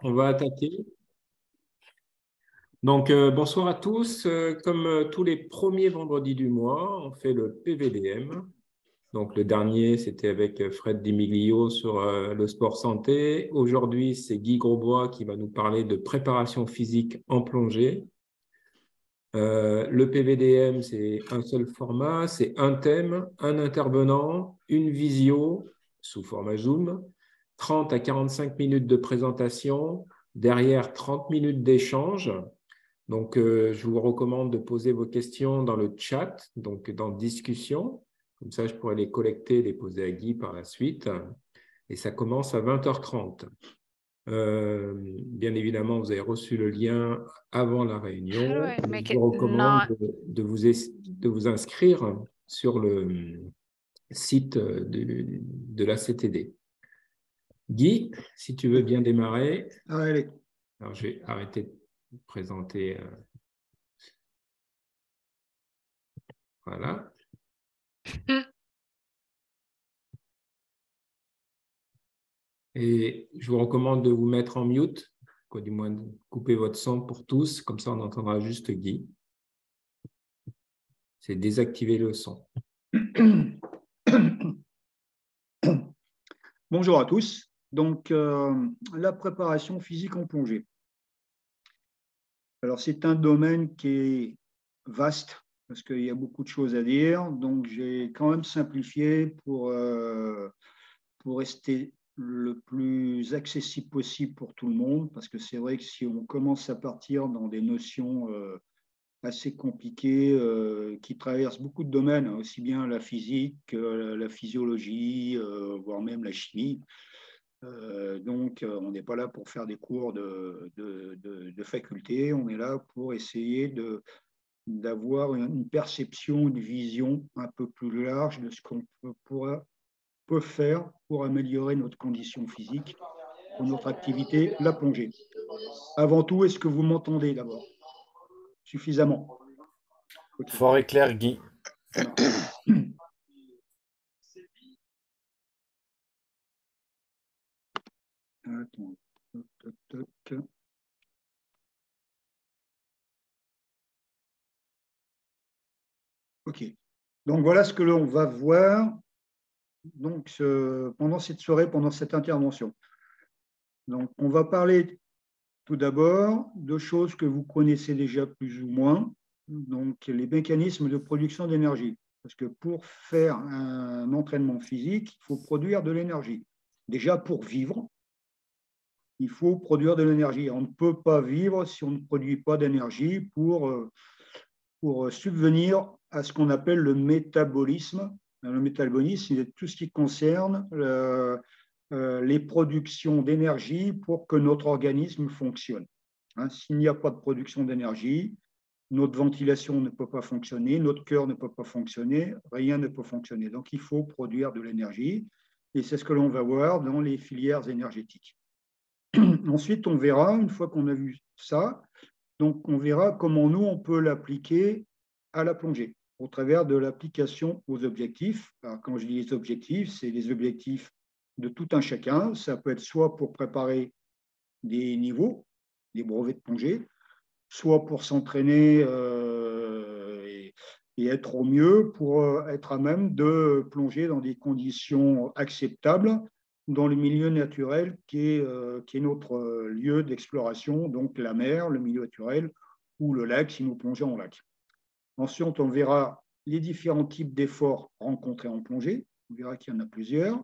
On va attaquer. Donc, bonsoir à tous. Comme tous les premiers vendredis du mois, on fait le PVDM. Donc, le dernier, c'était avec Fred Dimiglio sur le sport santé. Aujourd'hui, c'est Guy Grosbois qui va nous parler de préparation physique en plongée. Le PVDM, c'est un seul format, c'est un thème, un intervenant, une visio sous format Zoom, 30 à 45 minutes de présentation, derrière 30 minutes d'échange. Donc, je vous recommande de poser vos questions dans le chat, donc dans discussion. Comme ça, je pourrai les collecter, les poser à Guy par la suite. Et ça commence à 20h30. Bien évidemment, vous avez reçu le lien avant la How do réunion. I make Je it vous recommande not? de vous inscrire sur le site de la CTD. Guy, si tu veux bien démarrer. Allez. Alors, je vais arrêter de présenter. Voilà. Et je vous recommande de vous mettre en mute, quoi, du moins de couper votre son pour tous, comme ça on entendra juste Guy. C'est désactiver le son. Bonjour à tous. Donc, la préparation physique en plongée. Alors, c'est un domaine qui est vaste parce qu'il y a beaucoup de choses à dire. Donc, j'ai quand même simplifié pour rester le plus accessible possible pour tout le monde. Parce que c'est vrai que si on commence à partir dans des notions assez compliquées qui traversent beaucoup de domaines, aussi bien la physique, la physiologie, voire même la chimie. Donc, on n'est pas là pour faire des cours de faculté, on est là pour essayer d'avoir une perception, une vision un peu plus large de ce qu'on peut faire pour améliorer notre condition physique, pour notre activité, la plongée. Avant tout, est-ce que vous m'entendez d'abord suffisamment? Okay. Fort et clair, Guy. Attends. Toc, toc, toc. OK. Donc, voilà ce que l'on va voir donc, pendant cette soirée, pendant cette intervention. Donc, on va parler tout d'abord de choses que vous connaissez déjà plus ou moins, donc les mécanismes de production d'énergie. Parce que pour faire un entraînement physique, il faut produire de l'énergie. Déjà, pour vivre, il faut produire de l'énergie. On ne peut pas vivre si on ne produit pas d'énergie pour subvenir à ce qu'on appelle le métabolisme. Le métabolisme, c'est tout ce qui concerne les productions d'énergie pour que notre organisme fonctionne. S'il n'y a pas de production d'énergie, notre ventilation ne peut pas fonctionner, notre cœur ne peut pas fonctionner, rien ne peut fonctionner. Donc, il faut produire de l'énergie et c'est ce que l'on va voir dans les filières énergétiques. Ensuite, on verra, une fois qu'on a vu ça, donc on verra comment nous, on peut l'appliquer à la plongée au travers de l'application aux objectifs. Alors, quand je dis les objectifs, c'est les objectifs de tout un chacun. Ça peut être soit pour préparer des niveaux, des brevets de plongée, soit pour s'entraîner et être au mieux, pour être à même de plonger dans des conditions acceptables dans le milieu naturel qui est notre lieu d'exploration, donc la mer, le milieu naturel, ou le lac si nous plongeons en lac. Ensuite, on verra les différents types d'efforts rencontrés en plongée. On verra qu'il y en a plusieurs.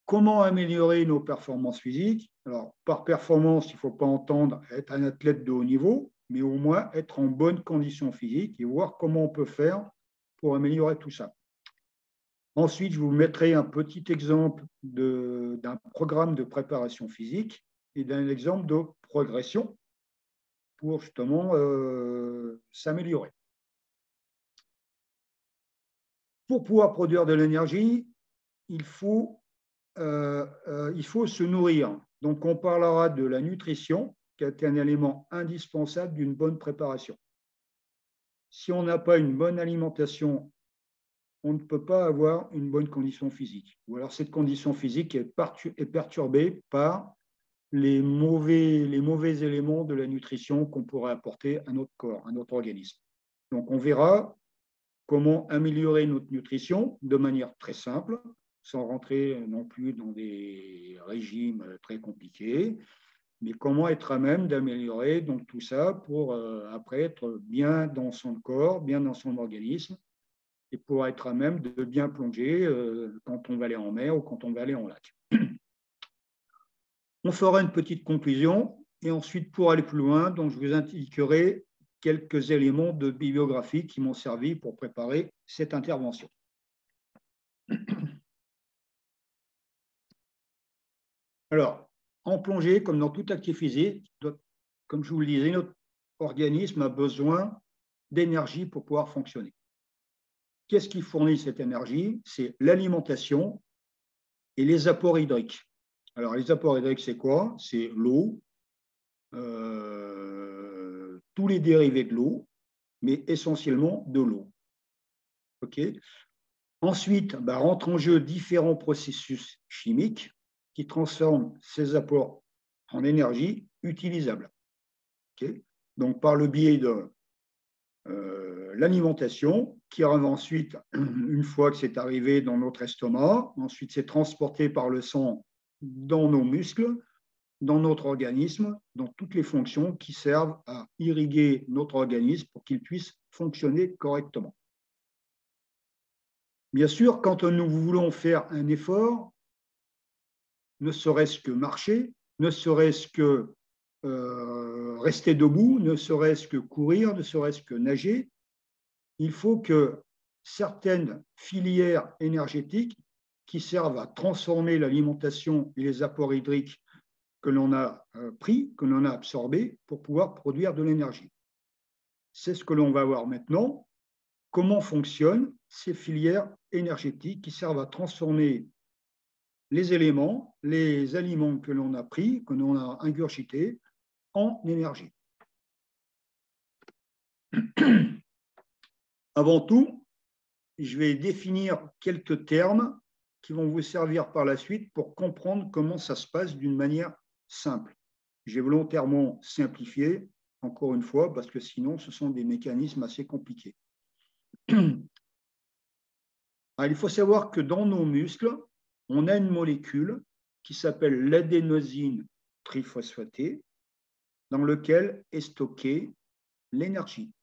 Comment améliorer nos performances physiques? Alors, par performance, il ne faut pas entendre être un athlète de haut niveau, mais au moins être en bonne condition physique et voir comment on peut faire pour améliorer tout ça. Ensuite, je vous mettrai un petit exemple d'un programme de préparation physique et d'un exemple de progression pour justement s'améliorer. Pour pouvoir produire de l'énergie, il faut se nourrir. Donc, on parlera de la nutrition, qui est un élément indispensable d'une bonne préparation. Si on n'a pas une bonne alimentation, on ne peut pas avoir une bonne condition physique. Ou alors cette condition physique est perturbée par les mauvais éléments de la nutrition qu'on pourrait apporter à notre corps, à notre organisme. Donc, on verra comment améliorer notre nutrition de manière très simple, sans rentrer non plus dans des régimes très compliqués, mais comment être à même d'améliorer donc tout ça pour après être bien dans son corps, bien dans son organisme, et pour être à même de bien plonger quand on va aller en mer ou quand on va aller en lac. On fera une petite conclusion et ensuite, pour aller plus loin, donc je vous indiquerai quelques éléments de bibliographie qui m'ont servi pour préparer cette intervention. Alors, en plongée, comme dans toute activité physique, comme je vous le disais, notre organisme a besoin d'énergie pour pouvoir fonctionner. Qu'est-ce qui fournit cette énergie? C'est l'alimentation et les apports hydriques. Alors, les apports hydriques, c'est quoi? C'est l'eau, tous les dérivés de l'eau, mais essentiellement de l'eau. Okay. Ensuite, rentrent en jeu différents processus chimiques qui transforment ces apports en énergie utilisable. Okay. Donc, par le biais de l'alimentation, qui arrive ensuite, une fois que c'est arrivé dans notre estomac, ensuite c'est transporté par le sang dans nos muscles, dans notre organisme, dans toutes les fonctions qui servent à irriguer notre organisme pour qu'il puisse fonctionner correctement. Bien sûr, quand nous voulons faire un effort, ne serait-ce que marcher, ne serait-ce que rester debout, ne serait-ce que courir, ne serait-ce que nager, il faut que certaines filières énergétiques qui servent à transformer l'alimentation et les apports hydriques que l'on a pris, que l'on a absorbés pour pouvoir produire de l'énergie. C'est ce que l'on va voir maintenant. Comment fonctionnent ces filières énergétiques qui servent à transformer les éléments, les aliments que l'on a pris, que l'on a ingurgités, en énergie. Avant tout, je vais définir quelques termes qui vont vous servir par la suite pour comprendre comment ça se passe d'une manière simple. J'ai volontairement simplifié, encore une fois, parce que sinon, ce sont des mécanismes assez compliqués. Alors, il faut savoir que dans nos muscles, on a une molécule qui s'appelle l'adénosine triphosphatée, dans laquelle est stockée l'énergie.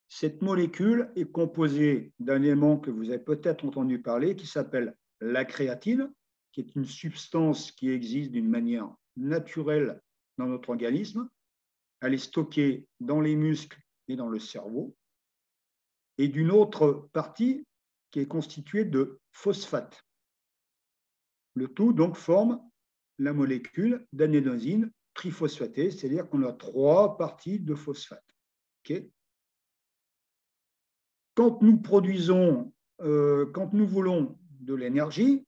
Cette molécule est composée d'un élément que vous avez peut-être entendu parler, qui s'appelle la créatine, qui est une substance qui existe d'une manière naturelle dans notre organisme. Elle est stockée dans les muscles et dans le cerveau. Et d'une autre partie qui est constituée de phosphate. Le tout donc forme la molécule d'adénosine triphosphatée, c'est-à-dire qu'on a 3 parties de phosphate. Okay. Quand nous voulons de l'énergie,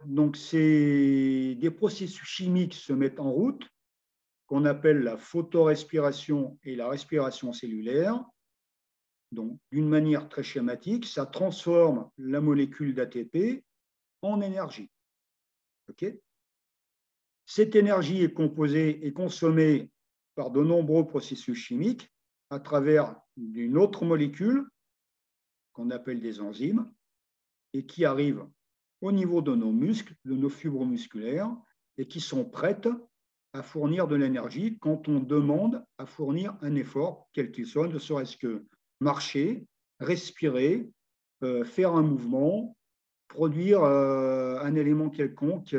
donc des processus chimiques se mettent en route, qu'on appelle la photorespiration et la respiration cellulaire. Donc, d'une manière très schématique, ça transforme la molécule d'ATP en énergie. Okay. Cette énergie est composée et consommée par de nombreux processus chimiques à travers d'une autre molécule qu'on appelle des enzymes et qui arrivent au niveau de nos muscles, de nos fibres musculaires et qui sont prêtes à fournir de l'énergie quand on demande à fournir un effort, quel qu'il soit, ne serait-ce que marcher, respirer, faire un mouvement, produire un élément quelconque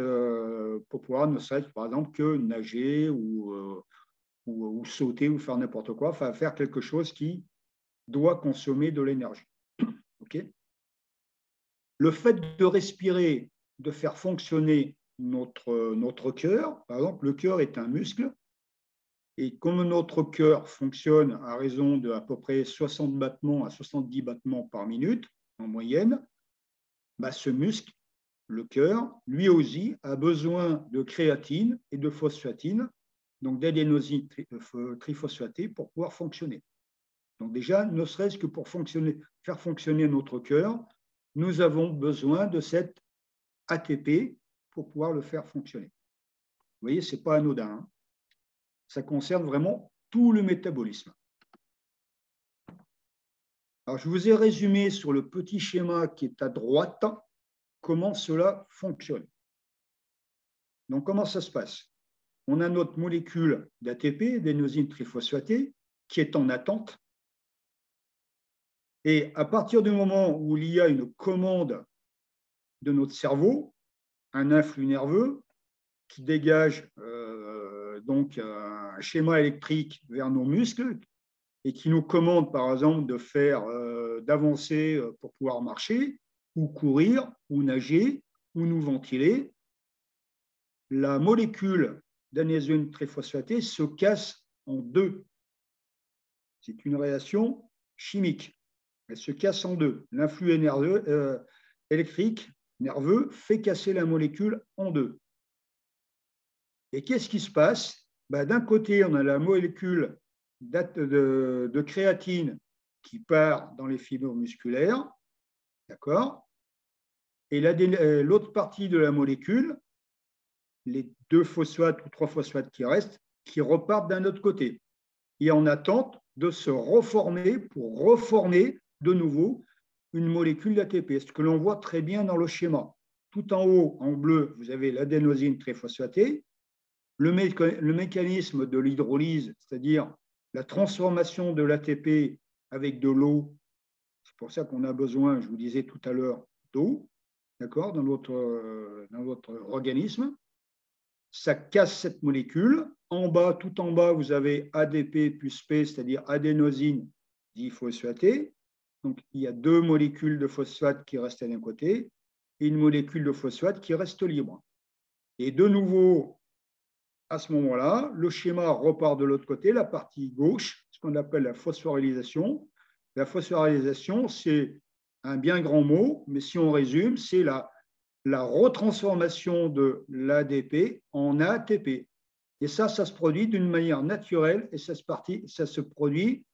pour pouvoir, ne serait-ce par exemple que nager ou sauter ou faire n'importe quoi, enfin faire quelque chose qui doit consommer de l'énergie. Okay. Le fait de respirer, de faire fonctionner notre cœur, par exemple, le cœur est un muscle, et comme notre cœur fonctionne à raison de à peu près 60 battements à 70 battements par minute, en moyenne, ce muscle, le cœur, lui aussi, a besoin de créatine et de phosphatine, donc d'adénosine triphosphatée pour pouvoir fonctionner. Donc déjà, ne serait-ce que pour faire fonctionner notre cœur, nous avons besoin de cet ATP pour pouvoir le faire fonctionner. voyez, ce n'est pas anodin. Hein. Ça concerne vraiment tout le métabolisme. Alors, je vous ai résumé sur le petit schéma qui est à droite comment cela fonctionne. Donc, comment ça se passe? On a notre molécule d'ATP, adénosine triphosphatée, qui est en attente. Et à partir du moment où il y a une commande de notre cerveau, un influx nerveux qui dégage donc un schéma électrique vers nos muscles et qui nous commande, par exemple, d'avancer pour pouvoir marcher, ou courir, ou nager, ou nous ventiler, la molécule d'adénosine triphosphatée se casse en deux. C'est une réaction chimique. Elle se casse en deux. L'influx électrique nerveux fait casser la molécule en deux. Et qu'est-ce qui se passe? D'un côté, on a la molécule de créatine qui part dans les fibres musculaires, d'accord? Et l'autre partie de la molécule, les 2 phosphates ou 3 phosphates qui restent, qui repartent d'un autre côté, et en attente de se reformer pour reformer de nouveau une molécule d'ATP, ce que l'on voit très bien dans le schéma. Tout en haut, en bleu, vous avez l'adénosine triphosphatée, le mécanisme de l'hydrolyse, c'est-à-dire la transformation de l'ATP avec de l'eau. C'est pour ça qu'on a besoin, je vous disais tout à l'heure, d'eau, d'accord, dans votre organisme. Ça casse cette molécule. En bas, tout en bas, vous avez ADP plus P, c'est-à-dire adénosine diphosphatée. Donc, il y a 2 molécules de phosphate qui restent d'un côté et une molécule de phosphate qui reste libre. Et de nouveau, à ce moment-là, le schéma repart de l'autre côté, la partie gauche, ce qu'on appelle la phosphorylation. La phosphorylation, c'est un bien grand mot, mais si on résume, c'est la retransformation de l'ADP en ATP. Et ça se produit d'une manière naturelle et ça se produit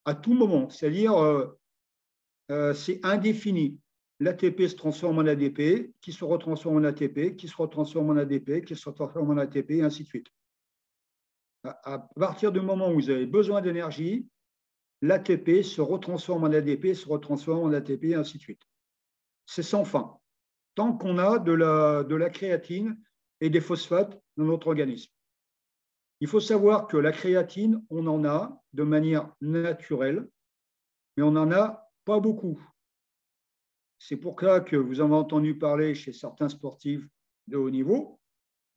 à tout moment. C'est-à-dire, c'est indéfini. L'ATP se transforme en ADP, qui se retransforme en ATP, qui se retransforme en ADP, qui se retransforme en ATP, et ainsi de suite. À partir du moment où vous avez besoin d'énergie, l'ATP se retransforme en ADP, se retransforme en ATP, et ainsi de suite. C'est sans fin, tant qu'on a de la créatine et des phosphates dans notre organisme. Il faut savoir que la créatine, on en a de manière naturelle, mais on n'en a pas beaucoup. C'est pour ça que vous en avez entendu parler chez certains sportifs de haut niveau,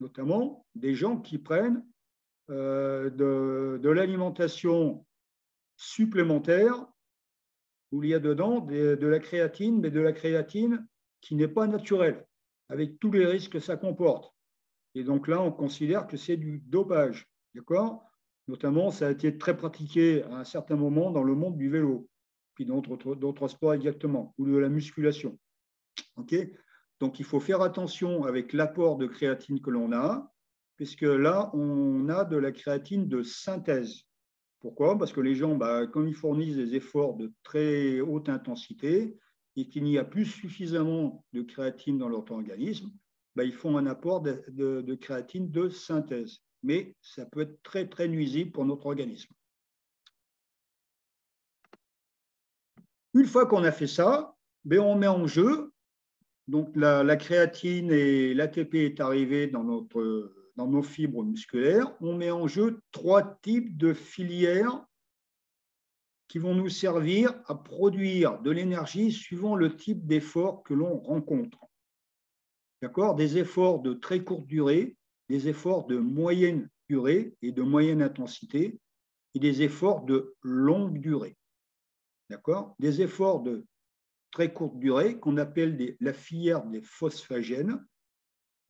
notamment des gens qui prennent de l'alimentation supplémentaire où il y a dedans de la créatine, mais de la créatine qui n'est pas naturelle, avec tous les risques que ça comporte. Et donc là, on considère que c'est du dopage, d'accord? Notamment, ça a été très pratiqué à un certain moment dans le monde du vélo, puis d'autres sports exactement, ou de la musculation. Okay, donc, il faut faire attention avec l'apport de créatine que l'on a, puisque là, on a de la créatine de synthèse. Pourquoi? Parce que les gens, comme ils fournissent des efforts de très haute intensité et qu'il n'y a plus suffisamment de créatine dans leur organisme, ils font un apport de créatine de synthèse. Mais ça peut être très, très nuisible pour notre organisme. Une fois qu'on a fait ça, on met en jeu, donc la créatine et l'ATP est arrivé dans nos fibres musculaires, on met en jeu 3 types de filières qui vont nous servir à produire de l'énergie suivant le type d'effort que l'on rencontre. D'accord? Des efforts de très courte durée, des efforts de moyenne durée et de moyenne intensité, et des efforts de longue durée. D'accord? Des efforts de très courte durée qu'on appelle la filière des phosphagènes.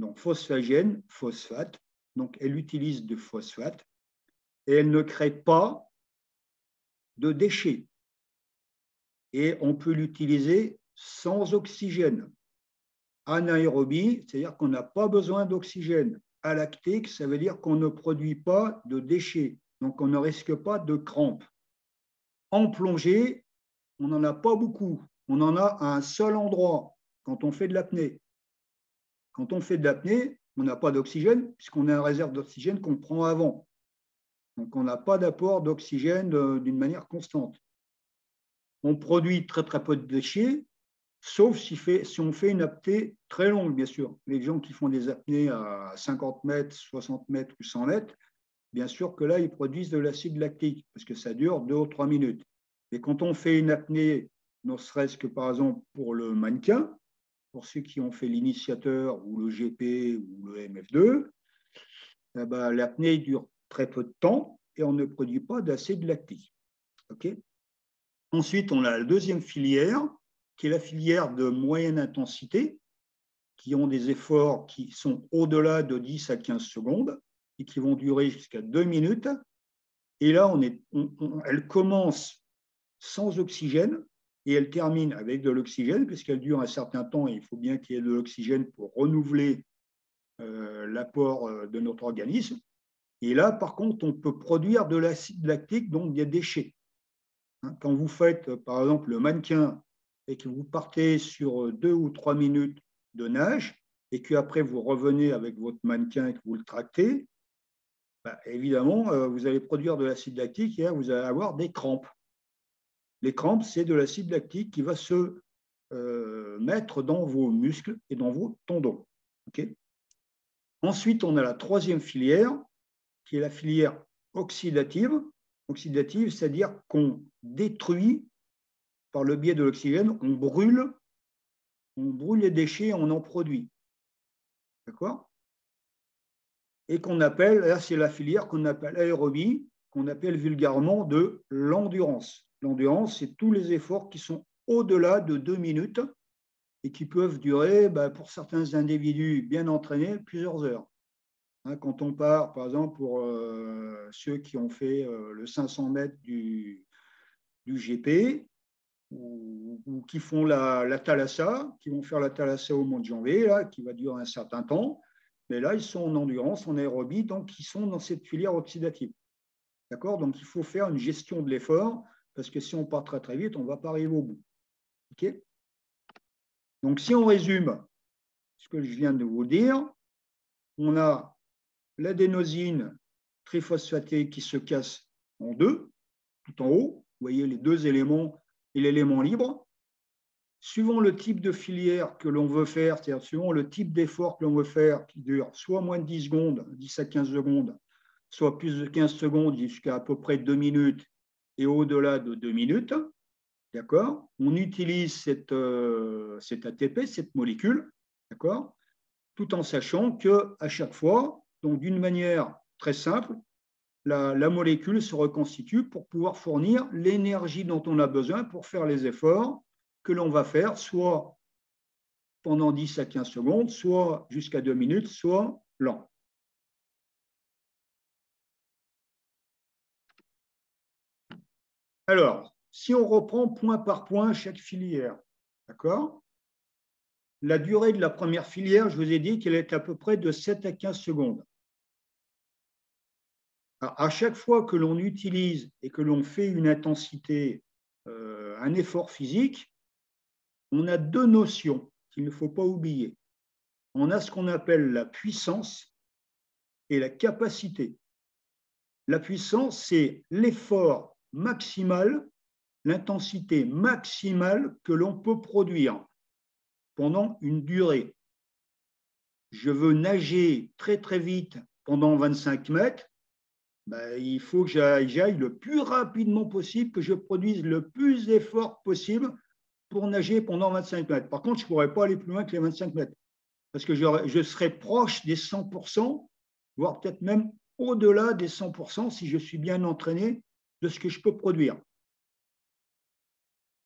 Donc, phosphagène, phosphate. Donc, elle utilise du phosphate et elle ne crée pas de déchets. Et on peut l'utiliser sans oxygène. Anaérobie, c'est-à-dire qu'on n'a pas besoin d'oxygène. Alactique, ça veut dire qu'on ne produit pas de déchets. Donc, on ne risque pas de crampes. En plongée, on n'en a pas beaucoup. On en a à un seul endroit quand on fait de l'apnée. Quand on fait de l'apnée, on n'a pas d'oxygène, puisqu'on a une réserve d'oxygène qu'on prend avant. Donc, on n'a pas d'apport d'oxygène d'une manière constante. On produit très, très peu de déchets, sauf si on fait une apnée très longue, bien sûr. Les gens qui font des apnées à 50 mètres, 60 mètres ou 100 mètres, bien sûr que là, ils produisent de l'acide lactique, parce que ça dure 2 ou 3 minutes. Mais quand on fait une apnée, ne serait-ce que par exemple pour le mannequin, pour ceux qui ont fait l'initiateur ou le GP ou le MF2, eh ben, l'apnée dure très peu de temps et on ne produit pas d'acide lactique. Okay. Ensuite, on a la deuxième filière, qui est la filière de moyenne intensité, qui ont des efforts qui sont au-delà de 10 à 15 secondes et qui vont durer jusqu'à 2 minutes. Et là, elle commence sans oxygène et elle termine avec de l'oxygène, puisqu'elle dure un certain temps et il faut bien qu'il y ait de l'oxygène pour renouveler l'apport de notre organisme. Et là, par contre, on peut produire de l'acide lactique, donc des déchets. Quand vous faites, par exemple, le mannequin et que vous partez sur 2 ou 3 minutes de nage et qu'après vous revenez avec votre mannequin et que vous le tractez, bah, évidemment, vous allez produire de l'acide lactique et là, vous allez avoir des crampes. Les crampes, c'est de l'acide lactique qui va se mettre dans vos muscles et dans vos tendons. Okay. Ensuite, on a la troisième filière, qui est la filière oxydative. Oxydative, c'est-à-dire qu'on détruit par le biais de l'oxygène, on brûle les déchets, on en produit. D'accord? Et qu'on appelle, là c'est la filière qu'on appelle aérobie, qu'on appelle vulgairement de l'endurance. L'endurance, c'est tous les efforts qui sont au-delà de 2 minutes et qui peuvent durer, pour certains individus bien entraînés, plusieurs heures. Quand on part, par exemple, pour ceux qui ont fait le 500 mètres du GP ou qui font la thalassa, qui vont faire la thalassa au mois de janvier, là, qui va durer un certain temps, mais là, ils sont en endurance, en aérobie, donc ils sont dans cette filière oxydative. D'accord? Donc, il faut faire une gestion de l'effort, parce que si on part très, très vite, on ne va pas arriver au bout. OK? Donc, si on résume ce que je viens de vous dire, on a l'adénosine triphosphatée qui se casse en deux, tout en haut. Vous voyez les deux éléments et l'élément libre. Suivant le type de filière que l'on veut faire, c'est-à-dire suivant le type d'effort que l'on veut faire, qui dure soit moins de 10 secondes, 10 à 15 secondes, soit plus de 15 secondes jusqu'à à peu près 2 minutes et au-delà de 2 minutes, d'accord, on utilise cet ATP, cette molécule, d'accord, tout en sachant qu'à chaque fois, donc d'une manière très simple, la molécule se reconstitue pour pouvoir fournir l'énergie dont on a besoin pour faire les efforts que l'on va faire, soit pendant 10 à 15 secondes, soit jusqu'à 2 minutes, soit lent. Alors, si on reprend point par point chaque filière, d'accord ? La durée de la première filière, je vous ai dit qu'elle est à peu près de 7 à 15 secondes. Alors, à chaque fois que l'on utilise et que l'on fait une intensité, un effort physique, on a deux notions qu'il ne faut pas oublier. On a ce qu'on appelle la puissance et la capacité. La puissance, c'est l'effort maximal, l'intensité maximale que l'on peut produire pendant une durée. Je veux nager très très vite pendant 25 mètres, il faut que j'aille le plus rapidement possible, que je produise le plus d'efforts possible pour nager pendant 25 mètres. Par contre, je ne pourrais pas aller plus loin que les 25 mètres, parce que je serais proche des 100%, voire peut-être même au-delà des 100% si je suis bien entraîné de ce que je peux produire.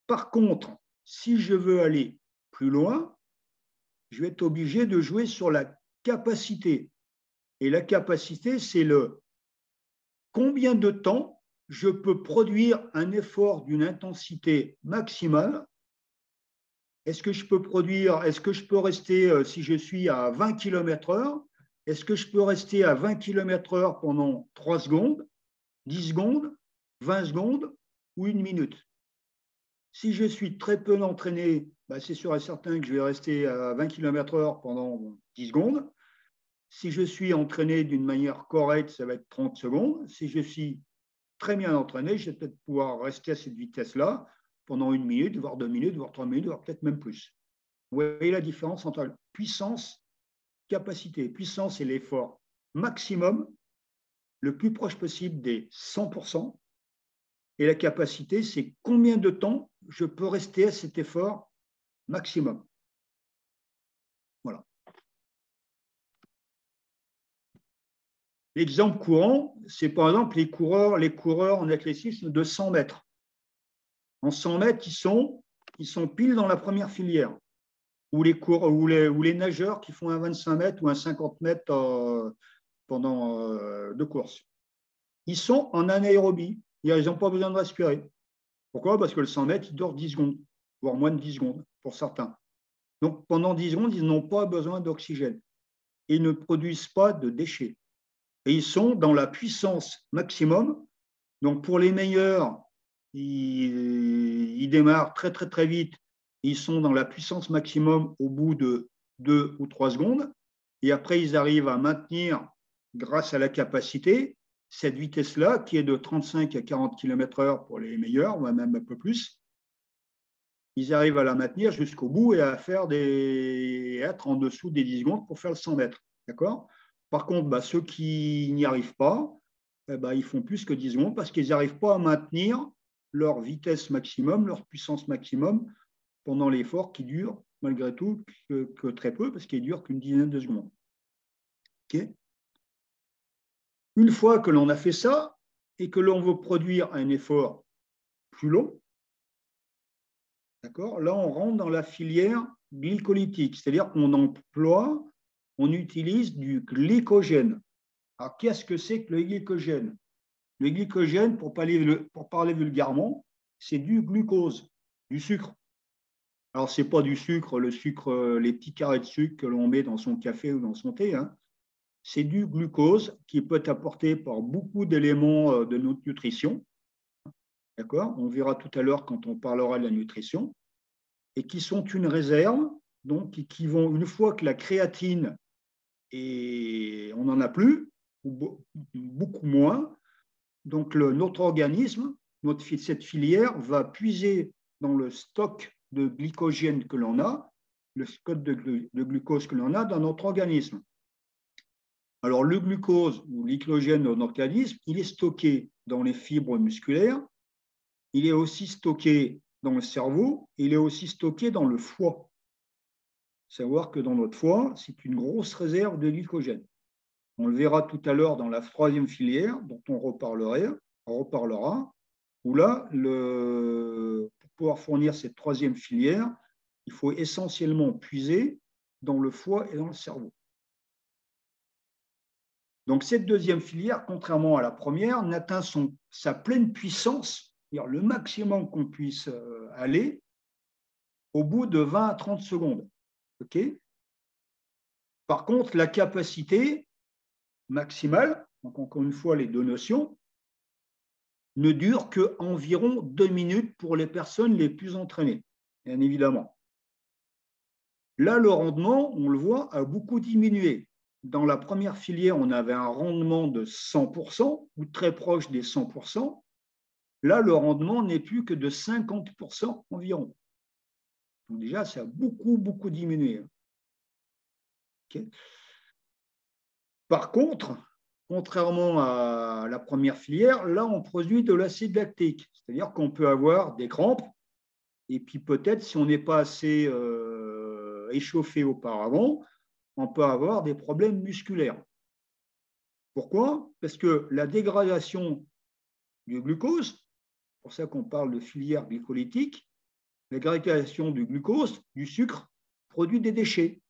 Par contre, si je veux aller plus loin, je vais être obligé de jouer sur la capacité. Et la capacité, c'est le combien de temps je peux produire un effort d'une intensité maximale. Est-ce que je peux rester, si je suis à 20 km/h, est-ce que je peux rester à 20 km/h pendant 3 secondes, 10 secondes, 20 secondes ou 1 minute? Si je suis très peu entraîné, c'est sûr et certain que je vais rester à 20 km/h pendant 10 secondes. Si je suis entraîné d'une manière correcte, ça va être 30 secondes. Si je suis très bien entraîné, je vais peut-être pouvoir rester à cette vitesse-là pendant 1 minute, voire 2 minutes, voire 3 minutes, voire peut-être même plus. Vous voyez la différence entre puissance, capacité. Puissance, c'est l'effort maximum, le plus proche possible des 100%. Et la capacité, c'est combien de temps je peux rester à cet effort maximum. Voilà. L'exemple courant, c'est par exemple les coureurs en athlétisme de 100 mètres. En 100 mètres, ils sont pile dans la première filière. Ou les nageurs qui font un 25 mètres ou un 50 mètres pendant 2 courses. Ils sont en anaérobie. Ils n'ont pas besoin de respirer. Pourquoi? Parce que le 100 mètres, il dure 10 secondes, voire moins de 10 secondes pour certains. Donc, pendant 10 secondes, ils n'ont pas besoin d'oxygène. Ils ne produisent pas de déchets. Et ils sont dans la puissance maximum. Donc, pour les meilleurs, ils démarrent très, très, très vite. Ils sont dans la puissance maximum au bout de 2 ou 3 secondes. Et après, ils arrivent à maintenir, grâce à la capacité, cette vitesse-là, qui est de 35 à 40 km/h pour les meilleurs, ou même un peu plus. Ils arrivent à la maintenir jusqu'au bout et à être en dessous des 10 secondes pour faire le 100 mètres. D'accord? Par contre, ceux qui n'y arrivent pas, ils font plus que 10 secondes parce qu'ils n'arrivent pas à maintenir leur vitesse maximum, leur puissance maximum pendant l'effort qui dure malgré tout que très peu parce qu'il ne dure qu'une dizaine de secondes. Okay? Une fois que l'on a fait ça et que l'on veut produire un effort plus long, d'accord, là on rentre dans la filière glycolytique, c'est-à-dire on utilise du glycogène. Alors qu'est-ce que c'est que le glycogène? Le glycogène, pour parler vulgairement, c'est du glucose, du sucre. Alors, ce n'est pas du sucre, les petits carrés de sucre que l'on met dans son café ou dans son thé. Hein. C'est du glucose qui peut être apporté par beaucoup d'éléments de notre nutrition. D'accord? On verra tout à l'heure quand on parlera de la nutrition. Et qui sont une réserve, donc qui vont, une fois que la créatine, on n'en a plus, ou beaucoup moins, donc notre organisme, cette filière va puiser dans le stock de glycogène que l'on a, le stock de glucose que l'on a dans notre organisme. Alors le glucose ou le glycogène dans notre organisme, il est stocké dans les fibres musculaires, il est aussi stocké dans le cerveau, et il est aussi stocké dans le foie. Savoir que dans notre foie, c'est une grosse réserve de glycogène. On le verra tout à l'heure dans la 3e filière, dont on reparlera, où là, pour pouvoir fournir cette 3e filière, il faut essentiellement puiser dans le foie et dans le cerveau. Donc cette 2e filière, contrairement à la première, n'atteint sa pleine puissance, c'est-à-dire le maximum qu'on puisse aller, au bout de 20 à 30 secondes. Okay? Par contre, la capacité maximale, donc encore une fois les 2 notions, ne dure qu'environ 2 minutes pour les personnes les plus entraînées, bien évidemment. Là, le rendement, on le voit, a beaucoup diminué. Dans la première filière, on avait un rendement de 100% ou très proche des 100%. Là, le rendement n'est plus que de 50% environ. Donc déjà, ça a beaucoup, beaucoup diminué. Okay. Par contre, contrairement à la première filière, là, on produit de l'acide lactique. C'est-à-dire qu'on peut avoir des crampes, et puis peut-être, si on n'est pas assez échauffé auparavant, on peut avoir des problèmes musculaires. Pourquoi? Parce que la dégradation du glucose, c'est pour ça qu'on parle de filière glycolytique, la dégradation du glucose, du sucre, produit des déchets.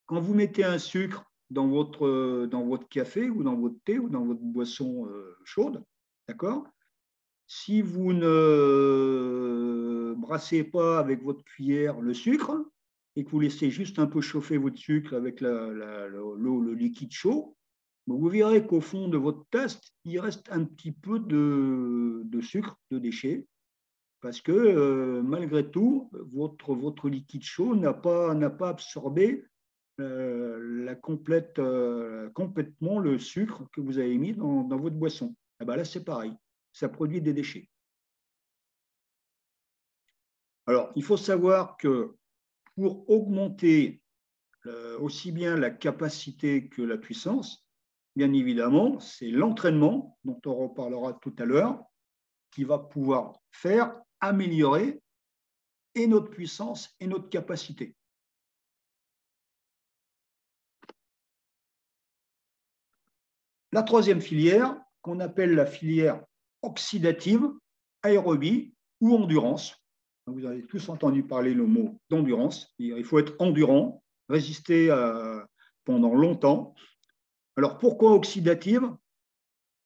Quand vous mettez un sucre dans votre café ou dans votre thé ou dans votre boisson chaude, d'accord? Si vous ne brassez pas avec votre cuillère le sucre et que vous laissez juste un peu chauffer votre sucre avec le liquide chaud, vous verrez qu'au fond de votre tasse, il reste un petit peu de sucre, de déchets, parce que malgré tout, votre liquide chaud n'a pas absorbé complètement le sucre que vous avez mis dans votre boisson. Et ben là, c'est pareil, ça produit des déchets. Alors, il faut savoir que pour augmenter aussi bien la capacité que la puissance, bien évidemment, c'est l'entraînement, dont on reparlera tout à l'heure, qui va pouvoir faire améliorer et notre puissance et notre capacité. La troisième filière, qu'on appelle la filière oxydative, aérobie ou endurance. Vous avez tous entendu parler le mot d'endurance. Il faut être endurant, résister pendant longtemps. Alors pourquoi oxydative?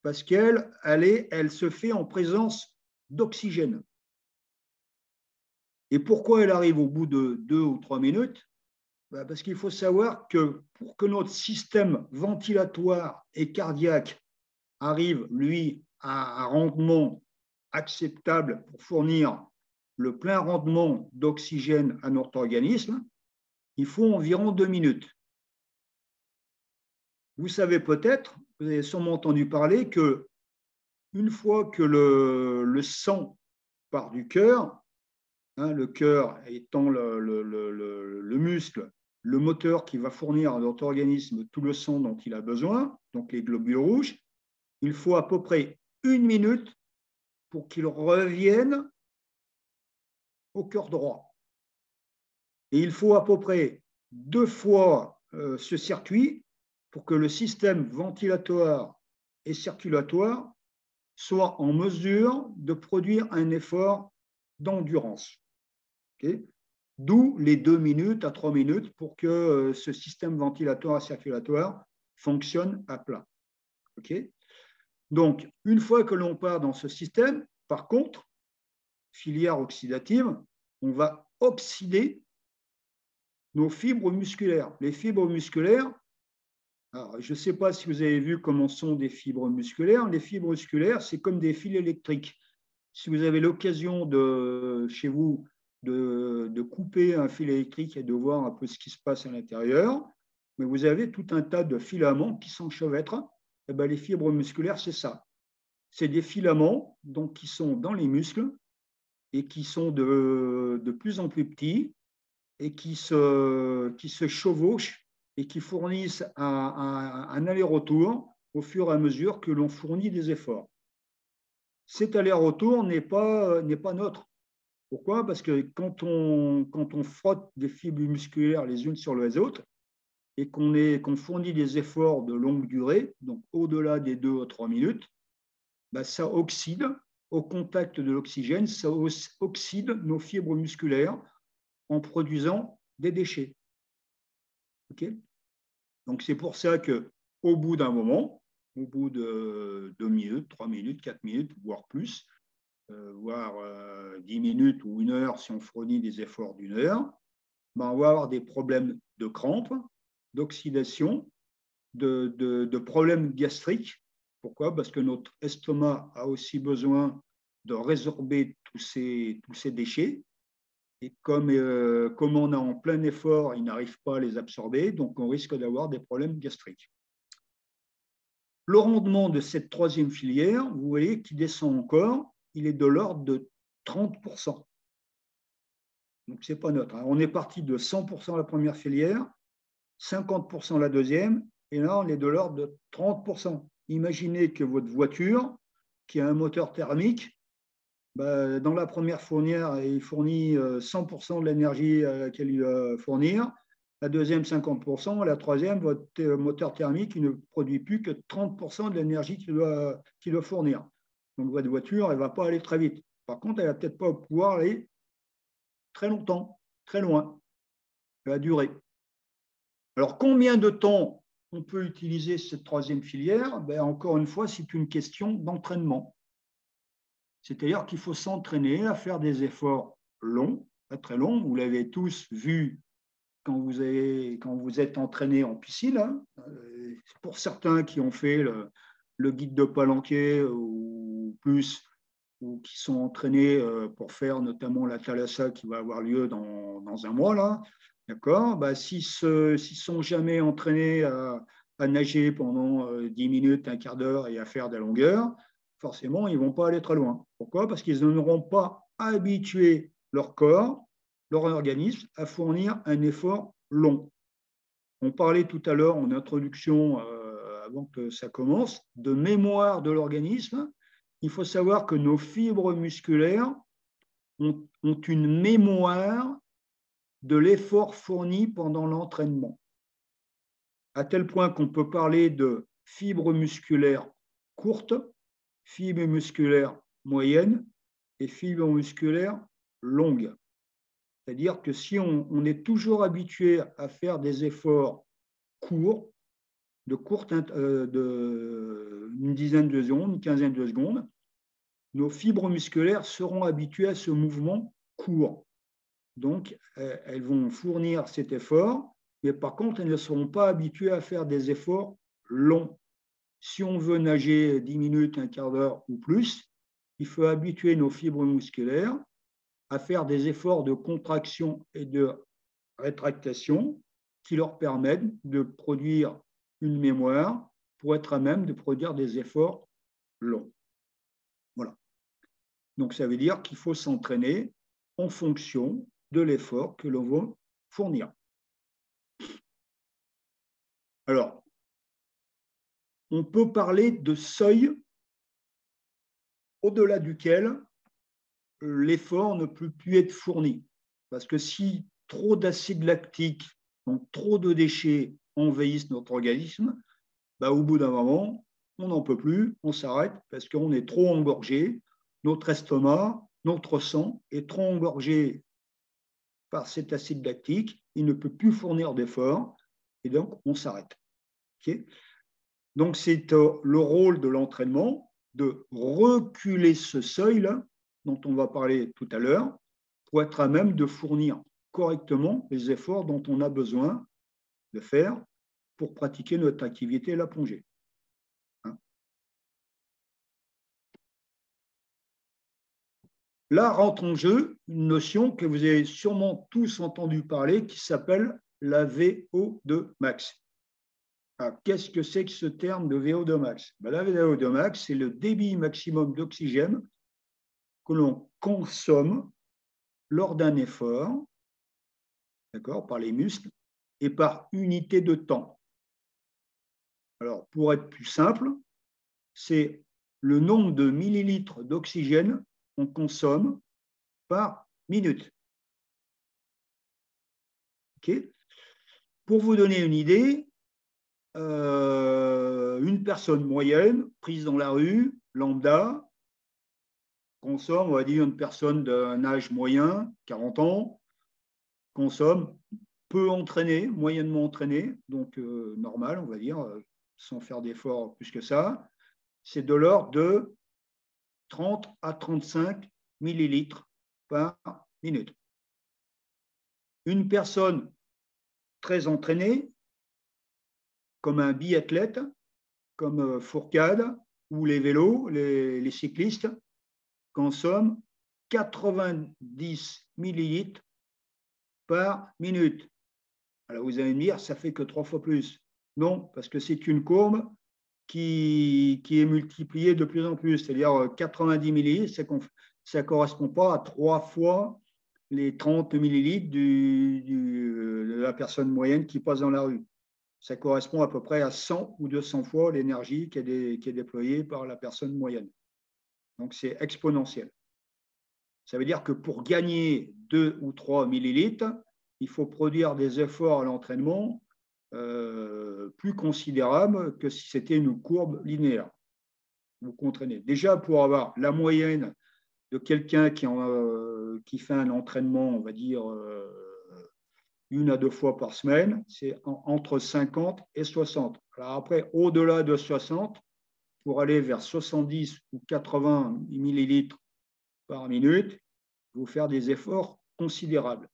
Parce elle se fait en présence d'oxygène. Et pourquoi elle arrive au bout de 2 ou 3 minutes? Parce qu'il faut savoir que pour que notre système ventilatoire et cardiaque arrive, lui, à un rendement acceptable pour fournir le plein rendement d'oxygène à notre organisme, il faut environ 2 minutes. Vous savez peut-être, vous avez sûrement entendu parler que une fois que le sang part du cœur, le cœur étant le muscle, le moteur qui va fournir à notre organisme tout le sang dont il a besoin, donc les globules rouges, il faut à peu près 1 minute pour qu'il revienne au cœur droit. Et il faut à peu près 2 fois ce circuit pour que le système ventilatoire et circulatoire soit en mesure de produire un effort d'endurance. Okay? D'où les 2 minutes à 3 minutes pour que ce système ventilatoire et circulatoire fonctionne à plat. Okay? Donc, une fois que l'on part dans ce système, par contre, filière oxydative, on va oxyder nos fibres musculaires. Les fibres musculaires, alors, je ne sais pas si vous avez vu comment sont des fibres musculaires. Les fibres musculaires, c'est comme des fils électriques. Si vous avez l'occasion chez vous de couper un fil électrique et de voir un peu ce qui se passe à l'intérieur, mais vous avez tout un tas de filaments qui s'enchevêtrent. Et bien, les fibres musculaires, c'est ça. C'est des filaments donc, qui sont dans les muscles et qui sont de plus en plus petits et qui se chevauchent et qui fournissent un aller-retour au fur et à mesure que l'on fournit des efforts. Cet aller-retour n'est pas neutre. Pourquoi? Parce que quand on frotte des fibres musculaires les unes sur les autres et qu'on fournit des efforts de longue durée, donc au-delà des 2 à 3 minutes, ça oxyde au contact de l'oxygène, ça oxyde nos fibres musculaires en produisant des déchets. Okay? Donc c'est pour ça qu'au bout d'un moment, au bout de 2 minutes, 3 minutes, 4 minutes, voire plus, voire 10 minutes ou 1 heure si on fournit des efforts d'1 heure, on va avoir des problèmes de crampes, d'oxydation, de problèmes gastriques. Pourquoi? Parce que notre estomac a aussi besoin de résorber tous ces déchets. Et comme on est en plein effort, il n'arrive pas à les absorber, donc on risque d'avoir des problèmes gastriques. Le rendement de cette troisième filière, vous voyez, qui descend encore, il est de l'ordre de 30%. Donc, ce n'est pas neutre. On est parti de 100% la première filière, 50% la deuxième, et là, on est de l'ordre de 30%. Imaginez que votre voiture, qui a un moteur thermique, dans la première fournière, il fournit 100% de l'énergie qu'elle va fournir. La deuxième, 50%. La troisième, votre moteur thermique, il ne produit plus que 30% de l'énergie qu'il doit fournir. Donc, votre voiture, elle ne va pas aller très vite. Par contre, elle ne va peut-être pas pouvoir aller très longtemps, très loin. Elle va durer. Alors, combien de temps on peut utiliser cette troisième filière? Encore une fois, c'est une question d'entraînement. C'est-à-dire qu'il faut s'entraîner à faire des efforts longs, pas très longs. Vous l'avez tous vu quand vous êtes entraîné en piscine. Hein. Pour certains qui ont fait le guide de Palenquet ou plus, ou qui sont entraînés pour faire notamment la thalassa qui va avoir lieu dans un mois, là, d'accord, bah, s'ils ne sont jamais entraînés à nager pendant 10 minutes, un quart d'heure et à faire de la longueur, forcément, ils ne vont pas aller très loin. Pourquoi? Parce qu'ils n'auront pas habitué leur corps, leur organisme, à fournir un effort long. On parlait tout à l'heure en introduction, avant que ça commence, de mémoire de l'organisme. Il faut savoir que nos fibres musculaires ont une mémoire de l'effort fourni pendant l'entraînement, à tel point qu'on peut parler de fibres musculaires courtes, fibres musculaires moyennes et fibres musculaires longues. C'est-à-dire que si on est toujours habitué à faire des efforts courts, une dizaine de secondes, une quinzaine de secondes, nos fibres musculaires seront habituées à ce mouvement court. Donc, elles vont fournir cet effort, mais par contre, elles ne seront pas habituées à faire des efforts longs. Si on veut nager 10 minutes, un quart d'heure ou plus, il faut habituer nos fibres musculaires à faire des efforts de contraction et de rétractation qui leur permettent de produire une mémoire pour être à même de produire des efforts longs. Voilà. Donc, ça veut dire qu'il faut s'entraîner en fonction de l'effort que l'on va fournir. Alors, on peut parler de seuil au-delà duquel l'effort ne peut plus être fourni. Parce que si trop d'acide lactique, donc trop de déchets envahissent notre organisme, bah, au bout d'un moment, on n'en peut plus, on s'arrête parce qu'on est trop engorgé, notre estomac, notre sang est trop engorgé par cet acide lactique, il ne peut plus fournir d'efforts et donc on s'arrête. Okay, donc c'est le rôle de l'entraînement de reculer ce seuil-là dont on va parler tout à l'heure pour être à même de fournir correctement les efforts dont on a besoin de faire pour pratiquer notre activité, la plongée. Là rentre en jeu une notion que vous avez sûrement tous entendu parler qui s'appelle la VO2 max. Qu'est-ce que c'est que ce terme de VO2 max? La VO2 max, c'est le débit maximum d'oxygène que l'on consomme lors d'un effort, d'accord, par les muscles, et par unité de temps. Alors, pour être plus simple, c'est le nombre de millilitres d'oxygène qu'on consomme par minute. Okay. Pour vous donner une idée, une personne moyenne, prise dans la rue, lambda, consomme, on va dire, une personne d'un âge moyen, 40 ans, consomme peu entraîné, moyennement entraîné, donc normal, on va dire, sans faire d'efforts plus que ça, c'est de l'ordre de 30 à 35 millilitres par minute. Une personne très entraînée, comme un biathlète, comme Fourcade ou les vélos, les cyclistes, consomment 90 millilitres par minute. Alors vous allez me dire, ça fait que 3 fois plus. Non, parce que c'est une courbe qui est multipliée de plus en plus. C'est-à-dire 90 millilitres, ça ne correspond pas à 3 fois les 30 millilitres de la personne moyenne qui passe dans la rue. Ça correspond à peu près à 100 ou 200 fois l'énergie qui est déployée par la personne moyenne. Donc c'est exponentiel. Ça veut dire que pour gagner 2 ou 3 millilitres, il faut produire des efforts à l'entraînement plus considérables que si c'était une courbe linéaire. Vous comprenez. Déjà, pour avoir la moyenne de quelqu'un qui fait un entraînement, on va dire, 1 à 2 fois par semaine, c'est entre 50 et 60. Alors après, au-delà de 60, pour aller vers 70 ou 80 millilitres par minute, il faut faire des efforts considérables.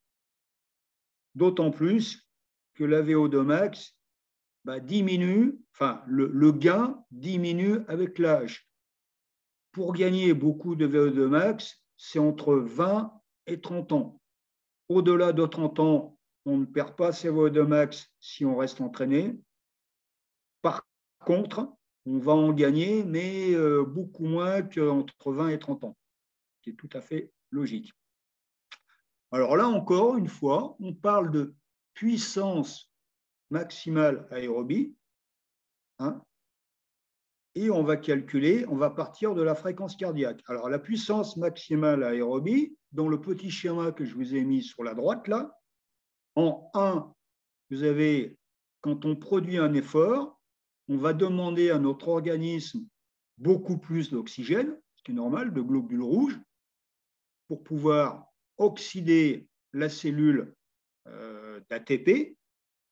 D'autant plus que la VO2 max diminue, enfin le gain diminue avec l'âge. Pour gagner beaucoup de VO2 max, c'est entre 20 et 30 ans. Au-delà de 30 ans, on ne perd pas ses VO2 max si on reste entraîné. Par contre, on va en gagner, mais beaucoup moins qu'entre 20 et 30 ans, ce qui est tout à fait logique. Alors là encore, une fois, on parle de puissance maximale aérobie, hein, et on va calculer, on va partir de la fréquence cardiaque. Alors la puissance maximale aérobie, dans le petit schéma que je vous ai mis sur la droite là, en 1, vous avez, quand on produit un effort, on va demander à notre organisme beaucoup plus d'oxygène, ce qui est normal, de globules rouges, pour pouvoir oxyder la cellule d'ATP,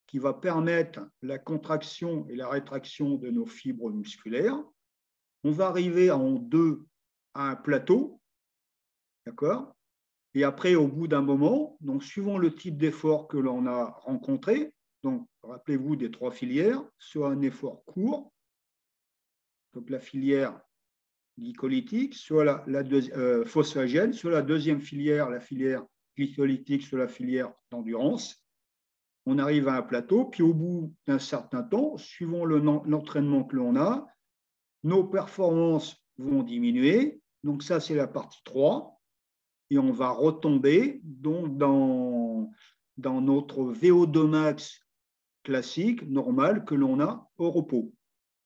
qui va permettre la contraction et la rétraction de nos fibres musculaires. On va arriver en 2 à un plateau, d'accord? Et après, au bout d'un moment, donc suivant le type d'effort que l'on a rencontré, donc rappelez-vous des 3 filières, soit un effort court, donc la filière glycolytique, soit la phosphagène, soit la deuxième filière, la filière glycolytique, soit la filière d'endurance. On arrive à un plateau, puis au bout d'un certain temps, suivant l'entraînement que l'on a, nos performances vont diminuer. Donc ça, c'est la partie 3. Et on va retomber donc dans notre VO2 max classique, normal, que l'on a au repos,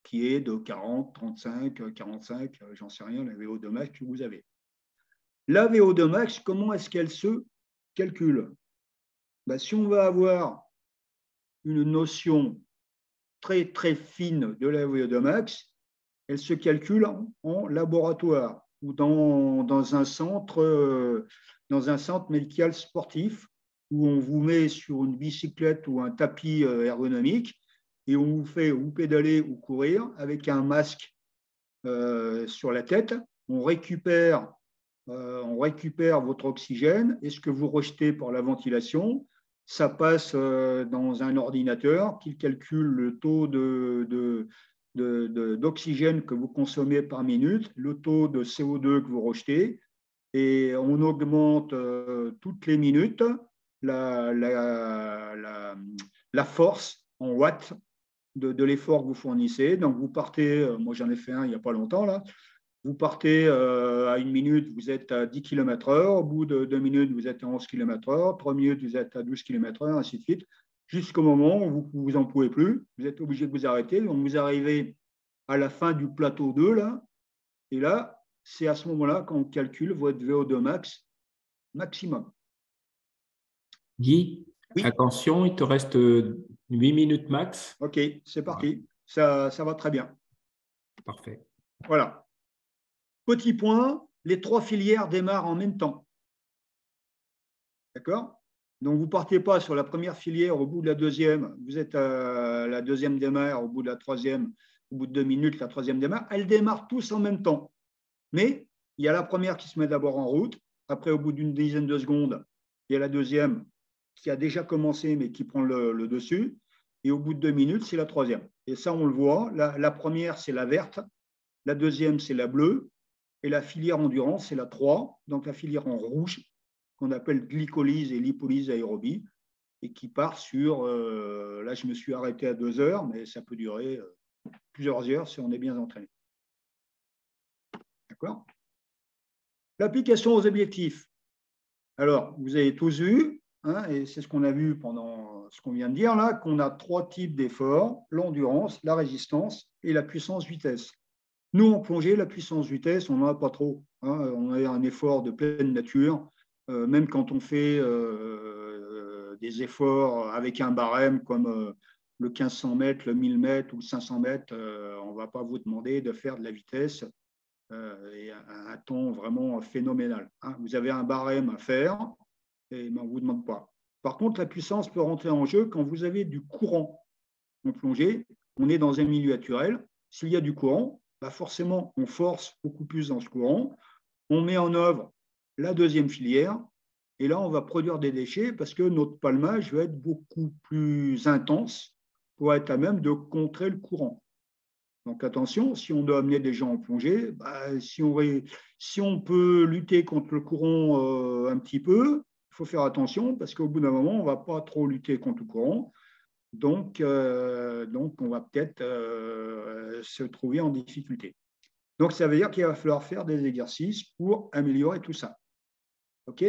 qui est de 40, 35, 45, j'en sais rien, la VO2 max que vous avez. La VO2 max, comment est-ce qu'elle se calcule? Ben, si on va avoir une notion très, très fine de la VO2 max, elle se calcule en laboratoire ou dans un centre médical sportif où on vous met sur une bicyclette ou un tapis ergonomique et on vous fait ou pédaler ou courir avec un masque sur la tête. On récupère votre oxygène et ce que vous rejetez par la ventilation, ça passe dans un ordinateur qui calcule le taux d'oxygène que vous consommez par minute, le taux de CO2 que vous rejetez, et on augmente toutes les minutes la force en watts de l'effort que vous fournissez. Donc vous partez, moi j'en ai fait un il n'y a pas longtemps là, vous partez à 1 minute, vous êtes à 10 km/h, au bout de 2 minutes, vous êtes à 11 km/h, 3 minutes, vous êtes à 12 km/h, ainsi de suite, jusqu'au moment où vous n'en pouvez plus, vous êtes obligé de vous arrêter. Donc vous arrivez à la fin du plateau 2, là, et là, c'est à ce moment-là qu'on calcule votre VO2 max maximum. Guy, oui. Attention, il te reste 8 minutes max. Ok, c'est parti. Voilà. Ça va très bien. Parfait. Voilà. Petit point, les 3 filières démarrent en même temps. D'accord? Donc, vous ne partez pas sur la première filière au bout de la deuxième, vous êtes à la deuxième démarre, au bout de la troisième, au bout de 2 minutes, la troisième démarre. Elles démarrent tous en même temps. Mais il y a la première qui se met d'abord en route. Après, au bout d'une dizaine de secondes, il y a la deuxième qui a déjà commencé, mais qui prend le dessus. Et au bout de 2 minutes, c'est la troisième. Et ça, on le voit. La première, c'est la verte. La deuxième, c'est la bleue. Et la filière endurance, c'est la 3, donc la filière en rouge, qu'on appelle glycolyse et lipolyse aérobie, et qui part sur, là je me suis arrêté à 2 heures, mais ça peut durer plusieurs heures si on est bien entraîné. D'accord? L'application aux objectifs. Alors, vous avez tous vu, hein, et c'est ce qu'on a vu pendant ce qu'on vient de dire là, qu'on a 3 types d'efforts, l'endurance, la résistance et la puissance-vitesse. Nous, en plongée, la puissance-vitesse, on n'en a pas trop. Hein. On a un effort de pleine nature. Même quand on fait des efforts avec un barème comme le 1500 mètres, le 1000 mètres ou le 500 mètres, on ne va pas vous demander de faire de la vitesse et un temps vraiment phénoménal. Hein. Vous avez un barème à faire et on ne vous demande pas. Par contre, la puissance peut rentrer en jeu quand vous avez du courant en plongée. On est dans un milieu naturel. S'il y a du courant, bah forcément, on force beaucoup plus dans ce courant. On met en œuvre la deuxième filière. Et là, on va produire des déchets parce que notre palmage va être beaucoup plus intense pour être à même de contrer le courant. Donc attention, si on doit amener des gens en plongée, bah, si on peut lutter contre le courant un petit peu, il faut faire attention parce qu'au bout d'un moment, on ne va pas trop lutter contre le courant. Donc on va peut-être se trouver en difficulté. Donc, ça veut dire qu'il va falloir faire des exercices pour améliorer tout ça. OK?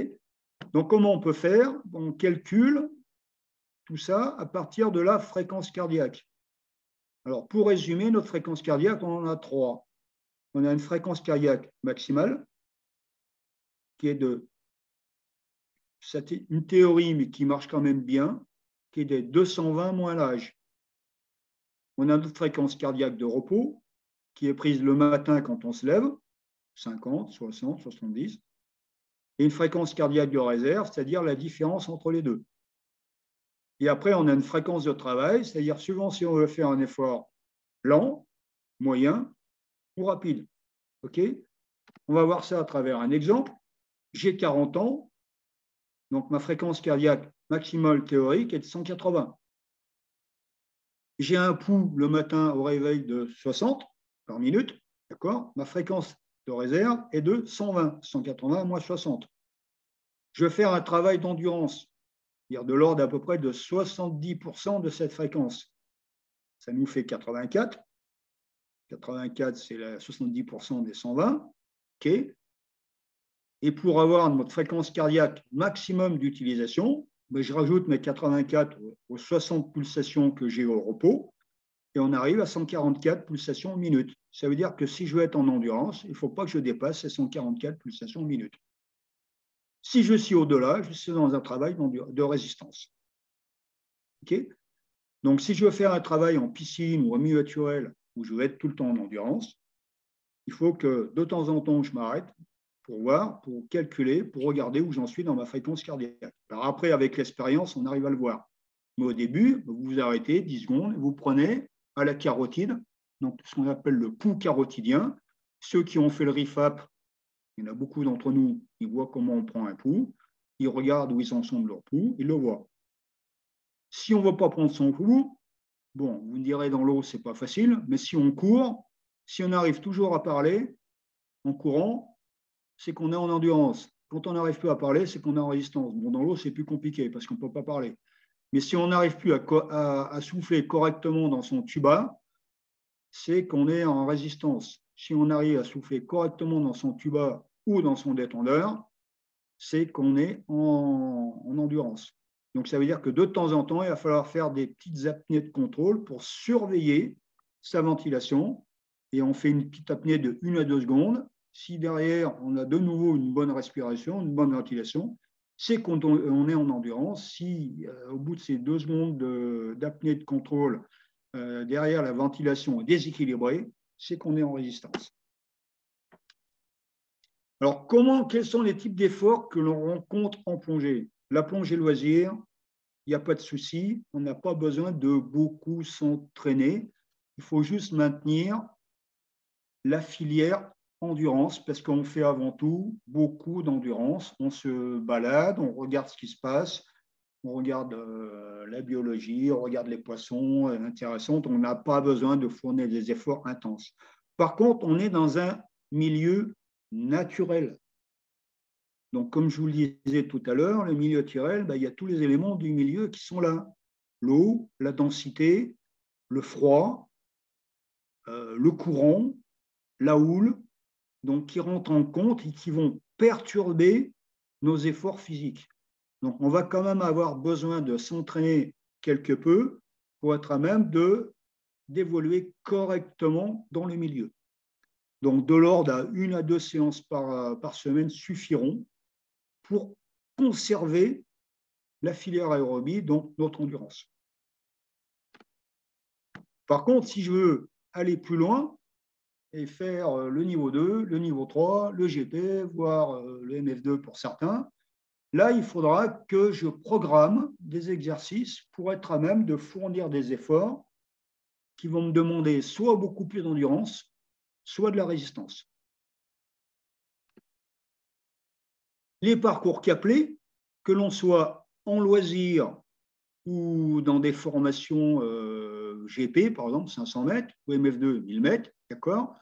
Donc, comment on peut faire? On calcule tout ça à partir de la fréquence cardiaque. Alors, pour résumer, notre fréquence cardiaque, on en a 3. On a une fréquence cardiaque maximale, qui est de, c'est une théorie, mais qui marche quand même bien, qui est de 220 moins l'âge. On a notre fréquence cardiaque de repos, qui est prise le matin quand on se lève, 50, 60, 70, et une fréquence cardiaque de réserve, c'est-à-dire la différence entre les deux. Et après, on a une fréquence de travail, c'est-à-dire suivant si on veut faire un effort lent, moyen ou rapide. OK? On va voir ça à travers un exemple. J'ai 40 ans, donc ma fréquence cardiaque maximale théorique est de 180. J'ai un pouls le matin au réveil de 60 par minute, d'accord? Ma fréquence de réserve est de 120, 180 moins 60. Je vais faire un travail d'endurance, c'est-à-dire de l'ordre à peu près de 70% de cette fréquence. Ça nous fait 84. 84, c'est 70% des 120. OK. Et pour avoir notre fréquence cardiaque maximum d'utilisation, je rajoute mes 84 aux 60 pulsations que j'ai au repos et on arrive à 144 pulsations minute. Ça veut dire que si je veux être en endurance, il ne faut pas que je dépasse ces 144 pulsations minute. Si je suis au-delà, je suis dans un travail de résistance. Okay. Donc, si je veux faire un travail en piscine ou en milieu naturel où je veux être tout le temps en endurance, il faut que de temps en temps, je m'arrête pour voir, pour calculer, pour regarder où j'en suis dans ma fréquence cardiaque. Alors après, avec l'expérience, on arrive à le voir. Mais au début, vous vous arrêtez 10 secondes, vous prenez à la carotide, donc ce qu'on appelle le pouls carotidien. Ceux qui ont fait le RIFAP, il y en a beaucoup d'entre nous, ils voient comment on prend un pouls, ils regardent où ils en sont de leur pouls, ils le voient. Si on ne va pas prendre son pouls, bon, vous me direz dans l'eau, ce n'est pas facile, mais si on court, si on arrive toujours à parler en courant, c'est qu'on est en endurance. Quand on n'arrive plus à parler, c'est qu'on est en résistance. Bon, dans l'eau, c'est plus compliqué parce qu'on ne peut pas parler. Mais si on n'arrive plus à souffler correctement dans son tuba, c'est qu'on est en résistance. Si on arrive à souffler correctement dans son tuba ou dans son détendeur, c'est qu'on est en endurance. Donc, ça veut dire que de temps en temps, il va falloir faire des petites apnées de contrôle pour surveiller sa ventilation. Et on fait une petite apnée de 1 à 2 secondes. Si derrière, on a de nouveau une bonne respiration, une bonne ventilation, c'est qu'on est en endurance. Si au bout de ces 2 secondes d'apnée de contrôle, derrière la ventilation est déséquilibrée, c'est qu'on est en résistance. Alors, quels sont les types d'efforts que l'on rencontre en plongée? La plongée loisir, il n'y a pas de souci, on n'a pas besoin de beaucoup s'entraîner. Il faut juste maintenir la filière endurance, parce qu'on fait avant tout beaucoup d'endurance. On se balade, on regarde ce qui se passe, on regarde la biologie, on regarde les poissons intéressantes. On n'a pas besoin de fournir des efforts intenses. Par contre, on est dans un milieu naturel. Donc, comme je vous le disais tout à l'heure, le milieu naturel, il y a tous les éléments du milieu qui sont là. L'eau, la densité, le froid, le courant, la houle, donc qui rentrent en compte et qui vont perturber nos efforts physiques. Donc, on va quand même avoir besoin de s'entraîner quelque peu pour être à même d'évoluer correctement dans le milieu. Donc, de l'ordre à 1 à 2 séances par semaine suffiront pour conserver la filière aérobie, donc notre endurance. Par contre, si je veux aller plus loin et faire le niveau 2, le niveau 3, le GP, voire le MF2 pour certains, là, il faudra que je programme des exercices pour être à même de fournir des efforts qui vont me demander soit beaucoup plus d'endurance, soit de la résistance. Les parcours Caplet, que l'on soit en loisir ou dans des formations GP, par exemple, 500 mètres, ou MF2, 1000 mètres, d'accord,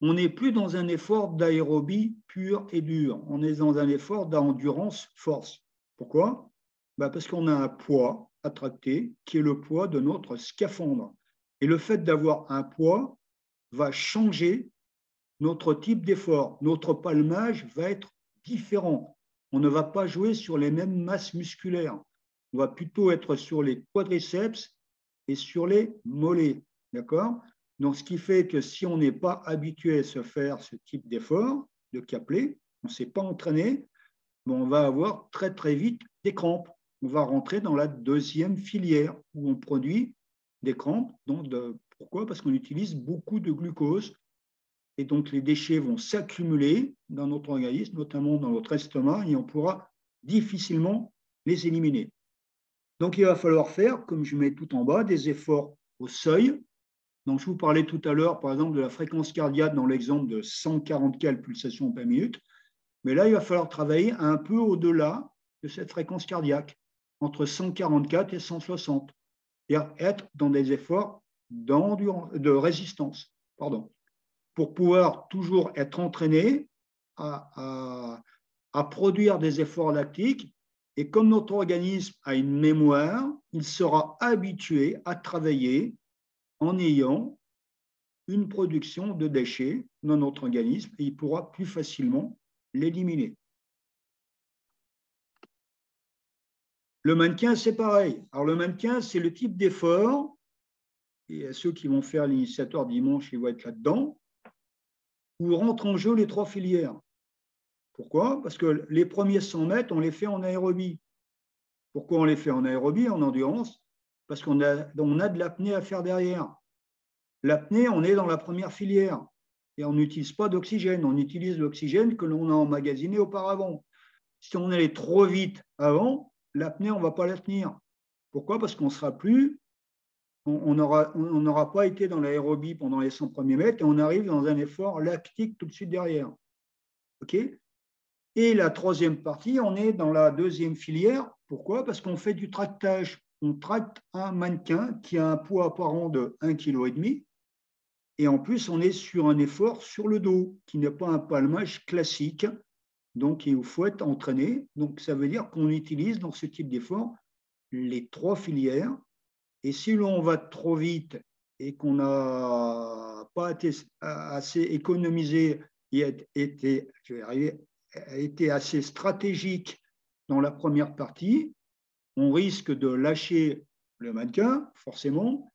on n'est plus dans un effort d'aérobie pur et dur. On est dans un effort d'endurance-force. Pourquoi? Parce qu'on a un poids à tracter qui est le poids de notre scaphandre. Et le fait d'avoir un poids va changer notre type d'effort. Notre palmage va être différent. On ne va pas jouer sur les mêmes masses musculaires. On va plutôt être sur les quadriceps et sur les mollets. D'accord? Donc, ce qui fait que si on n'est pas habitué à se faire ce type d'effort, de caplé, on ne s'est pas entraîné, on va avoir très, très vite des crampes. On va rentrer dans la deuxième filière où on produit des crampes. Donc, pourquoi? Parce qu'on utilise beaucoup de glucose. Et donc, les déchets vont s'accumuler dans notre organisme, notamment dans notre estomac, et on pourra difficilement les éliminer. Donc, il va falloir faire, comme je mets tout en bas, des efforts au seuil. Donc, je vous parlais tout à l'heure, par exemple, de la fréquence cardiaque dans l'exemple de 144 pulsations par minute. Mais là, il va falloir travailler un peu au-delà de cette fréquence cardiaque, entre 144 et 160, c'est-à-dire être dans des efforts de résistance, pour pouvoir toujours être entraîné à produire des efforts lactiques. Et comme notre organisme a une mémoire, il sera habitué à travailler en ayant une production de déchets dans notre organisme et il pourra plus facilement l'éliminer. Le maintien, c'est pareil. Alors, le maintien, c'est le type d'effort, et ceux qui vont faire l'initiateur dimanche, ils vont être là-dedans, où rentrent en jeu les trois filières. Pourquoi? Parce que les premiers 100 mètres, on les fait en aérobie. Pourquoi on les fait en aérobie, en endurance? Parce qu'on a de l'apnée à faire derrière. L'apnée, on est dans la première filière. Et on n'utilise pas d'oxygène. On utilise l'oxygène que l'on a emmagasiné auparavant. Si on allait trop vite avant, l'apnée, on ne va pas la tenir. Pourquoi? Parce qu'on sera plus, on n'aura pas été dans l'aérobie pendant les 100 premiers mètres et on arrive dans un effort lactique tout de suite derrière. OK? Et la troisième partie, on est dans la deuxième filière. Pourquoi? Parce qu'on fait du tractage. On tracte un mannequin qui a un poids apparent de 1,5 kg. Et en plus, on est sur un effort sur le dos, qui n'est pas un palmage classique. Donc, il faut être entraîné. Donc, ça veut dire qu'on utilise dans ce type d'effort les trois filières. Et si l'on va trop vite et qu'on n'a pas été assez économisé et été assez stratégique dans la première partie, on risque de lâcher le mannequin, forcément,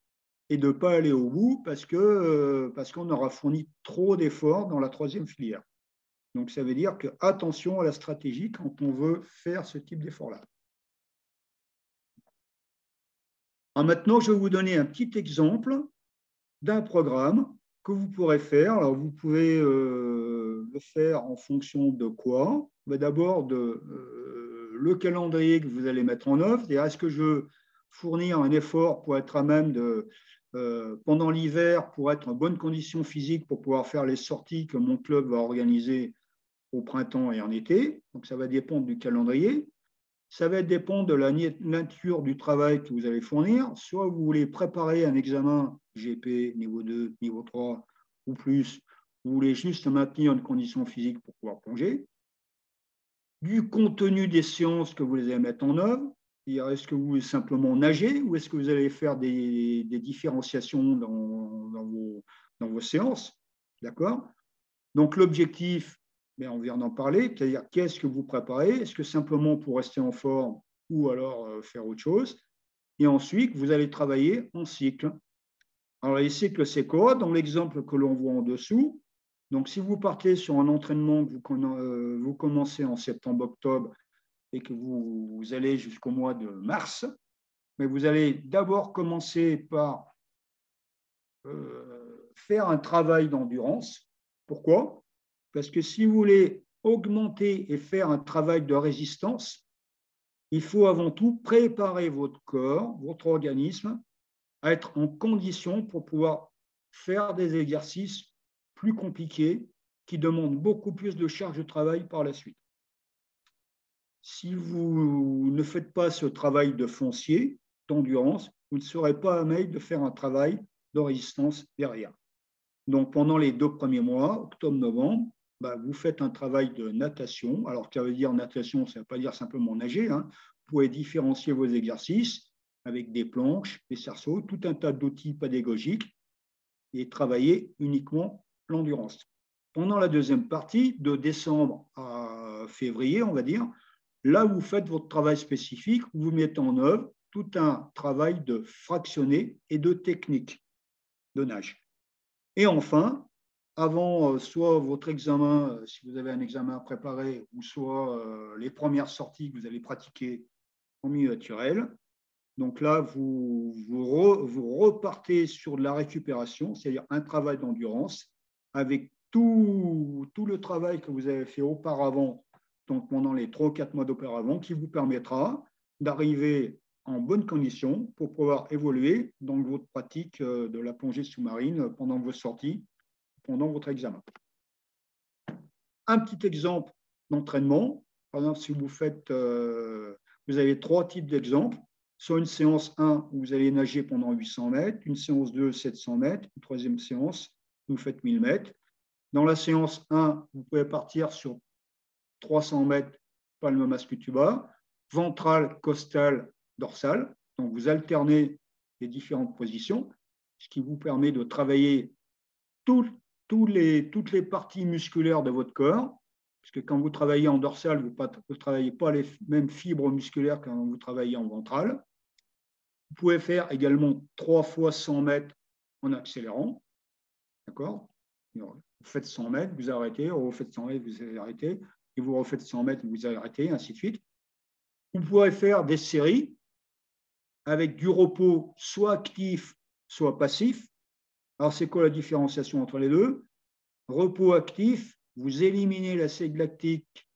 et de ne pas aller au bout parce qu'on aura fourni trop d'efforts dans la troisième filière. Donc, ça veut dire que attention à la stratégie quand on veut faire ce type d'effort-là. Alors maintenant, je vais vous donner un petit exemple d'un programme que vous pourrez faire. Alors, vous pouvez le faire en fonction de quoi? D'abord, le calendrier que vous allez mettre en œuvre. Est-ce que je veux fournir un effort pour être à même pendant l'hiver, pour être en bonne condition physique, pour pouvoir faire les sorties que mon club va organiser au printemps et en été? Donc, ça va dépendre du calendrier. Ça va dépendre de la nature du travail que vous allez fournir. Soit vous voulez préparer un examen GP, niveau 2, niveau 3 ou plus, vous voulez juste maintenir une condition physique pour pouvoir plonger. Du contenu des séances que vous allez mettre en œuvre. Est-ce que vous voulez simplement nager ou est-ce que vous allez faire des différenciations dans vos séances? D'accord? Donc, l'objectif, mais on vient d'en parler, c'est-à-dire qu'est-ce que vous préparez? Est-ce que simplement pour rester en forme ou alors faire autre chose? Et ensuite, vous allez travailler en cycle. Alors, les cycles, c'est quoi? Dans l'exemple que l'on voit en dessous, donc si vous partez sur un entraînement que vous commencez en septembre-octobre et que vous allez jusqu'au mois de mars, mais vous allez d'abord commencer par faire un travail d'endurance. Pourquoi? Parce que si vous voulez augmenter et faire un travail de résistance, il faut avant tout préparer votre corps, votre organisme, à être en condition pour pouvoir faire des exercices plus compliqués qui demandent beaucoup plus de charge de travail par la suite. Si vous ne faites pas ce travail de foncier, d'endurance, vous ne serez pas à même de faire un travail de résistance derrière. Donc, pendant les 2 premiers mois, octobre-novembre, vous faites un travail de natation. Alors, ça veut dire natation, ça ne veut pas dire simplement nager. Vous pouvez différencier vos exercices avec des planches, des cerceaux, tout un tas d'outils pédagogiques et travailler uniquement l'endurance. Pendant la deuxième partie, de décembre à février, on va dire, là, vous faites votre travail spécifique, vous mettez en œuvre tout un travail de fractionné et de technique de nage. Et enfin, avant soit votre examen, si vous avez un examen à préparer, ou soit les premières sorties que vous allez pratiquer en milieu naturel, donc là, vous repartez sur de la récupération, c'est-à-dire un travail d'endurance, avec tout le travail que vous avez fait auparavant, donc pendant les 3 ou 4 mois d'auparavant, qui vous permettra d'arriver en bonne condition pour pouvoir évoluer dans votre pratique de la plongée sous-marine pendant vos sorties, pendant votre examen. Un petit exemple d'entraînement. Par exemple, si vous faites, vous avez 3 types d'exemples. Soit une séance 1 où vous allez nager pendant 800 mètres, une séance 2, 700 mètres, une troisième séance, vous faites 1000 mètres. Dans la séance 1, vous pouvez partir sur 300 mètres, palme masque tuba, ventrale, costale, dorsale. Donc, vous alternez les différentes positions, ce qui vous permet de travailler toutes les parties musculaires de votre corps, puisque quand vous travaillez en dorsale, vous ne travaillez pas les mêmes fibres musculaires que quand vous travaillez en ventrale. Vous pouvez faire également 3 fois 100 mètres en accélérant. D'accord ? Vous faites 100 mètres, vous arrêtez, vous faites 100 mètres, vous arrêtez, et vous refaites 100 mètres, vous arrêtez, ainsi de suite. Vous pouvez faire des séries avec du repos soit actif, soit passif. Alors, c'est quoi la différenciation entre les deux ? Repos actif, vous éliminez l'acide lactique,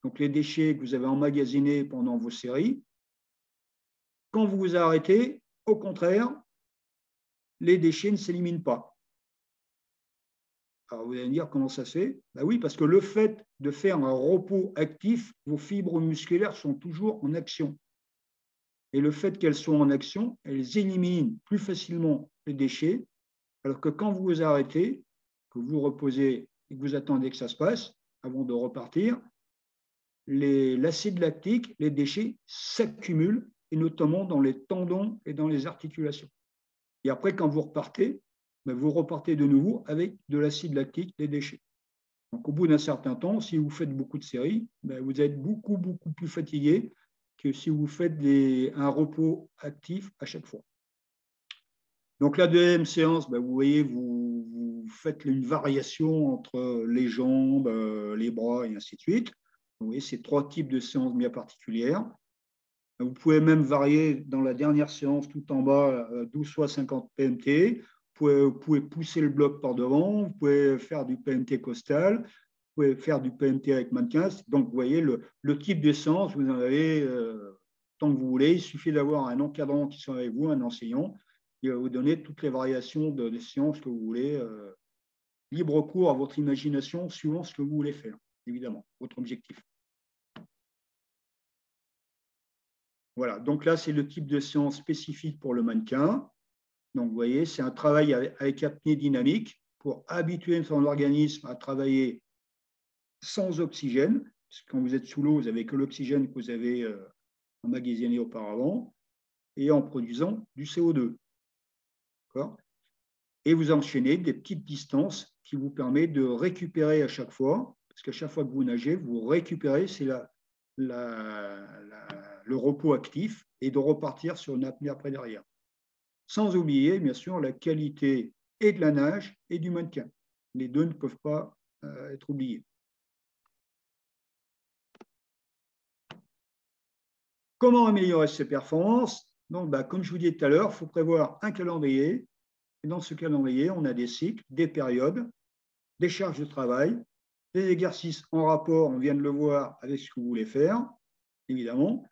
donc les déchets que vous avez emmagasinés pendant vos séries. Quand vous vous arrêtez, au contraire, les déchets ne s'éliminent pas. Alors, vous allez me dire comment ça se fait ? Oui, parce que le fait de faire un repos actif, vos fibres musculaires sont toujours en action. Et le fait qu'elles soient en action, elles éliminent plus facilement les déchets, alors que quand vous vous arrêtez, que vous reposez et que vous attendez que ça se passe, avant de repartir, l'acide lactique, les déchets s'accumulent, et notamment dans les tendons et dans les articulations. Et après, quand vous repartez de nouveau avec de l'acide lactique, des déchets. Donc, au bout d'un certain temps, si vous faites beaucoup de séries, vous êtes beaucoup plus fatigué que si vous faites un repos actif à chaque fois. Donc, la deuxième séance, vous voyez, vous faites une variation entre les jambes, les bras et ainsi de suite. Vous voyez, c'est 3 types de séances bien particulières. Vous pouvez même varier dans la dernière séance tout en bas, 12 fois 50 PMT. Vous pouvez pousser le bloc par devant, vous pouvez faire du PMT costal, vous pouvez faire du PMT avec mannequin. Donc, vous voyez, le type de séance, vous en avez tant que vous voulez. Il suffit d'avoir un encadrant qui soit avec vous, un enseignant. Il va vous donner toutes les variations de séances que vous voulez. Libre cours à votre imagination suivant ce que vous voulez faire, évidemment, votre objectif. Voilà, donc là, c'est le type de séance spécifique pour le mannequin. Donc, vous voyez, c'est un travail avec apnée dynamique pour habituer son organisme à travailler sans oxygène. Parce que quand vous êtes sous l'eau, vous n'avez que l'oxygène que vous avez emmagasiné auparavant, et en produisant du CO2. D'accord ? Et vous enchaînez des petites distances qui vous permettent de récupérer à chaque fois, parce qu'à chaque fois que vous nagez, vous récupérez, c'est le repos actif, et de repartir sur une apnée après derrière. Sans oublier, bien sûr, la qualité et de la nage et du mannequin. Les deux ne peuvent pas être oubliés. Comment améliorer ses performances ? Donc, comme je vous disais tout à l'heure, il faut prévoir un calendrier. Et dans ce calendrier, on a des cycles, des périodes, des charges de travail, des exercices en rapport, on vient de le voir, avec ce que vous voulez faire, évidemment,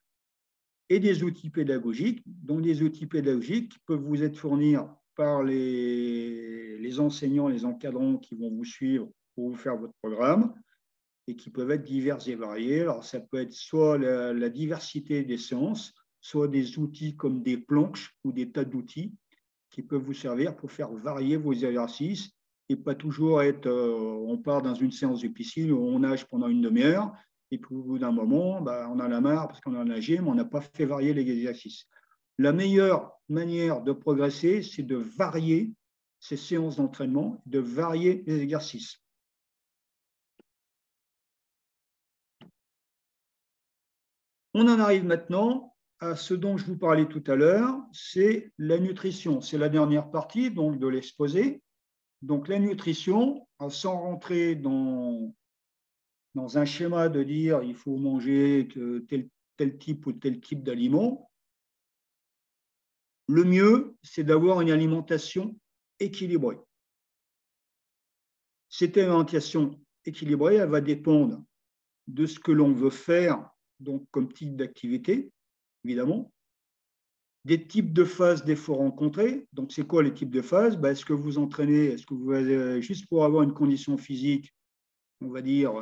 et des outils pédagogiques. Donc, des outils pédagogiques qui peuvent vous être fournis par les enseignants, les encadrants qui vont vous suivre pour vous faire votre programme, et qui peuvent être divers et variés. Alors, ça peut être soit la diversité des séances, soit des outils comme des planches ou des tas d'outils qui peuvent vous servir pour faire varier vos exercices et pas toujours être, on part dans une séance de piscine où on nage pendant une demi-heure, et puis au bout d'un moment, on en a marre parce qu'on a nagé, mais on n'a pas fait varier les exercices. La meilleure manière de progresser, c'est de varier ces séances d'entraînement, de varier les exercices. On en arrive maintenant à ce dont je vous parlais tout à l'heure, c'est la nutrition. C'est la dernière partie donc, de l'exposé. Donc la nutrition, sans rentrer dans un schéma de dire il faut manger tel type ou tel type d'aliment, le mieux, c'est d'avoir une alimentation équilibrée. Cette alimentation équilibrée, elle va dépendre de ce que l'on veut faire donc comme type d'activité, évidemment, des types de phases d'efforts rencontrés. Donc, c'est quoi les types de phases? Est-ce que vous entraînez, est-ce que vous avez, juste pour avoir une condition physique, on va dire,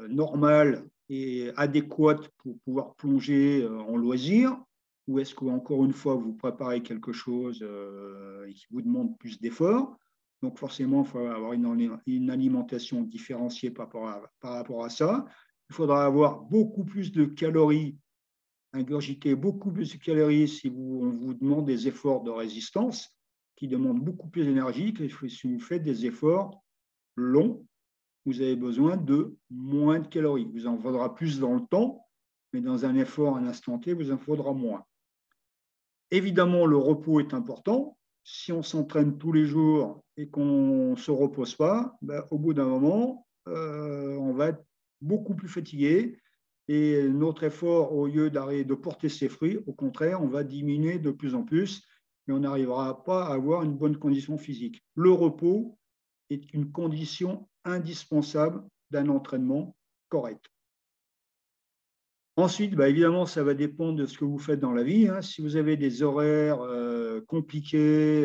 normale et adéquate pour pouvoir plonger en loisir? Ou est-ce qu'encore une fois, vous préparez quelque chose qui vous demande plus d'efforts? Donc, forcément, il faut avoir une alimentation différenciée par rapport à ça. Il faudra avoir beaucoup plus de calories, ingurgiter beaucoup plus de calories si on vous demande des efforts de résistance qui demandent beaucoup plus d'énergie que si vous faites des efforts longs. Vous avez besoin de moins de calories. Vous en faudra plus dans le temps, mais dans un effort à un instant T, vous en faudra moins. Évidemment, le repos est important. Si on s'entraîne tous les jours et qu'on ne se repose pas, au bout d'un moment, on va être beaucoup plus fatigué et notre effort, au lieu de porter ses fruits, au contraire, on va diminuer de plus en plus et on n'arrivera pas à avoir une bonne condition physique. Le repos est une condition indispensable d'un entraînement correct. Ensuite, évidemment, ça va dépendre de ce que vous faites dans la vie. Si vous avez des horaires compliqués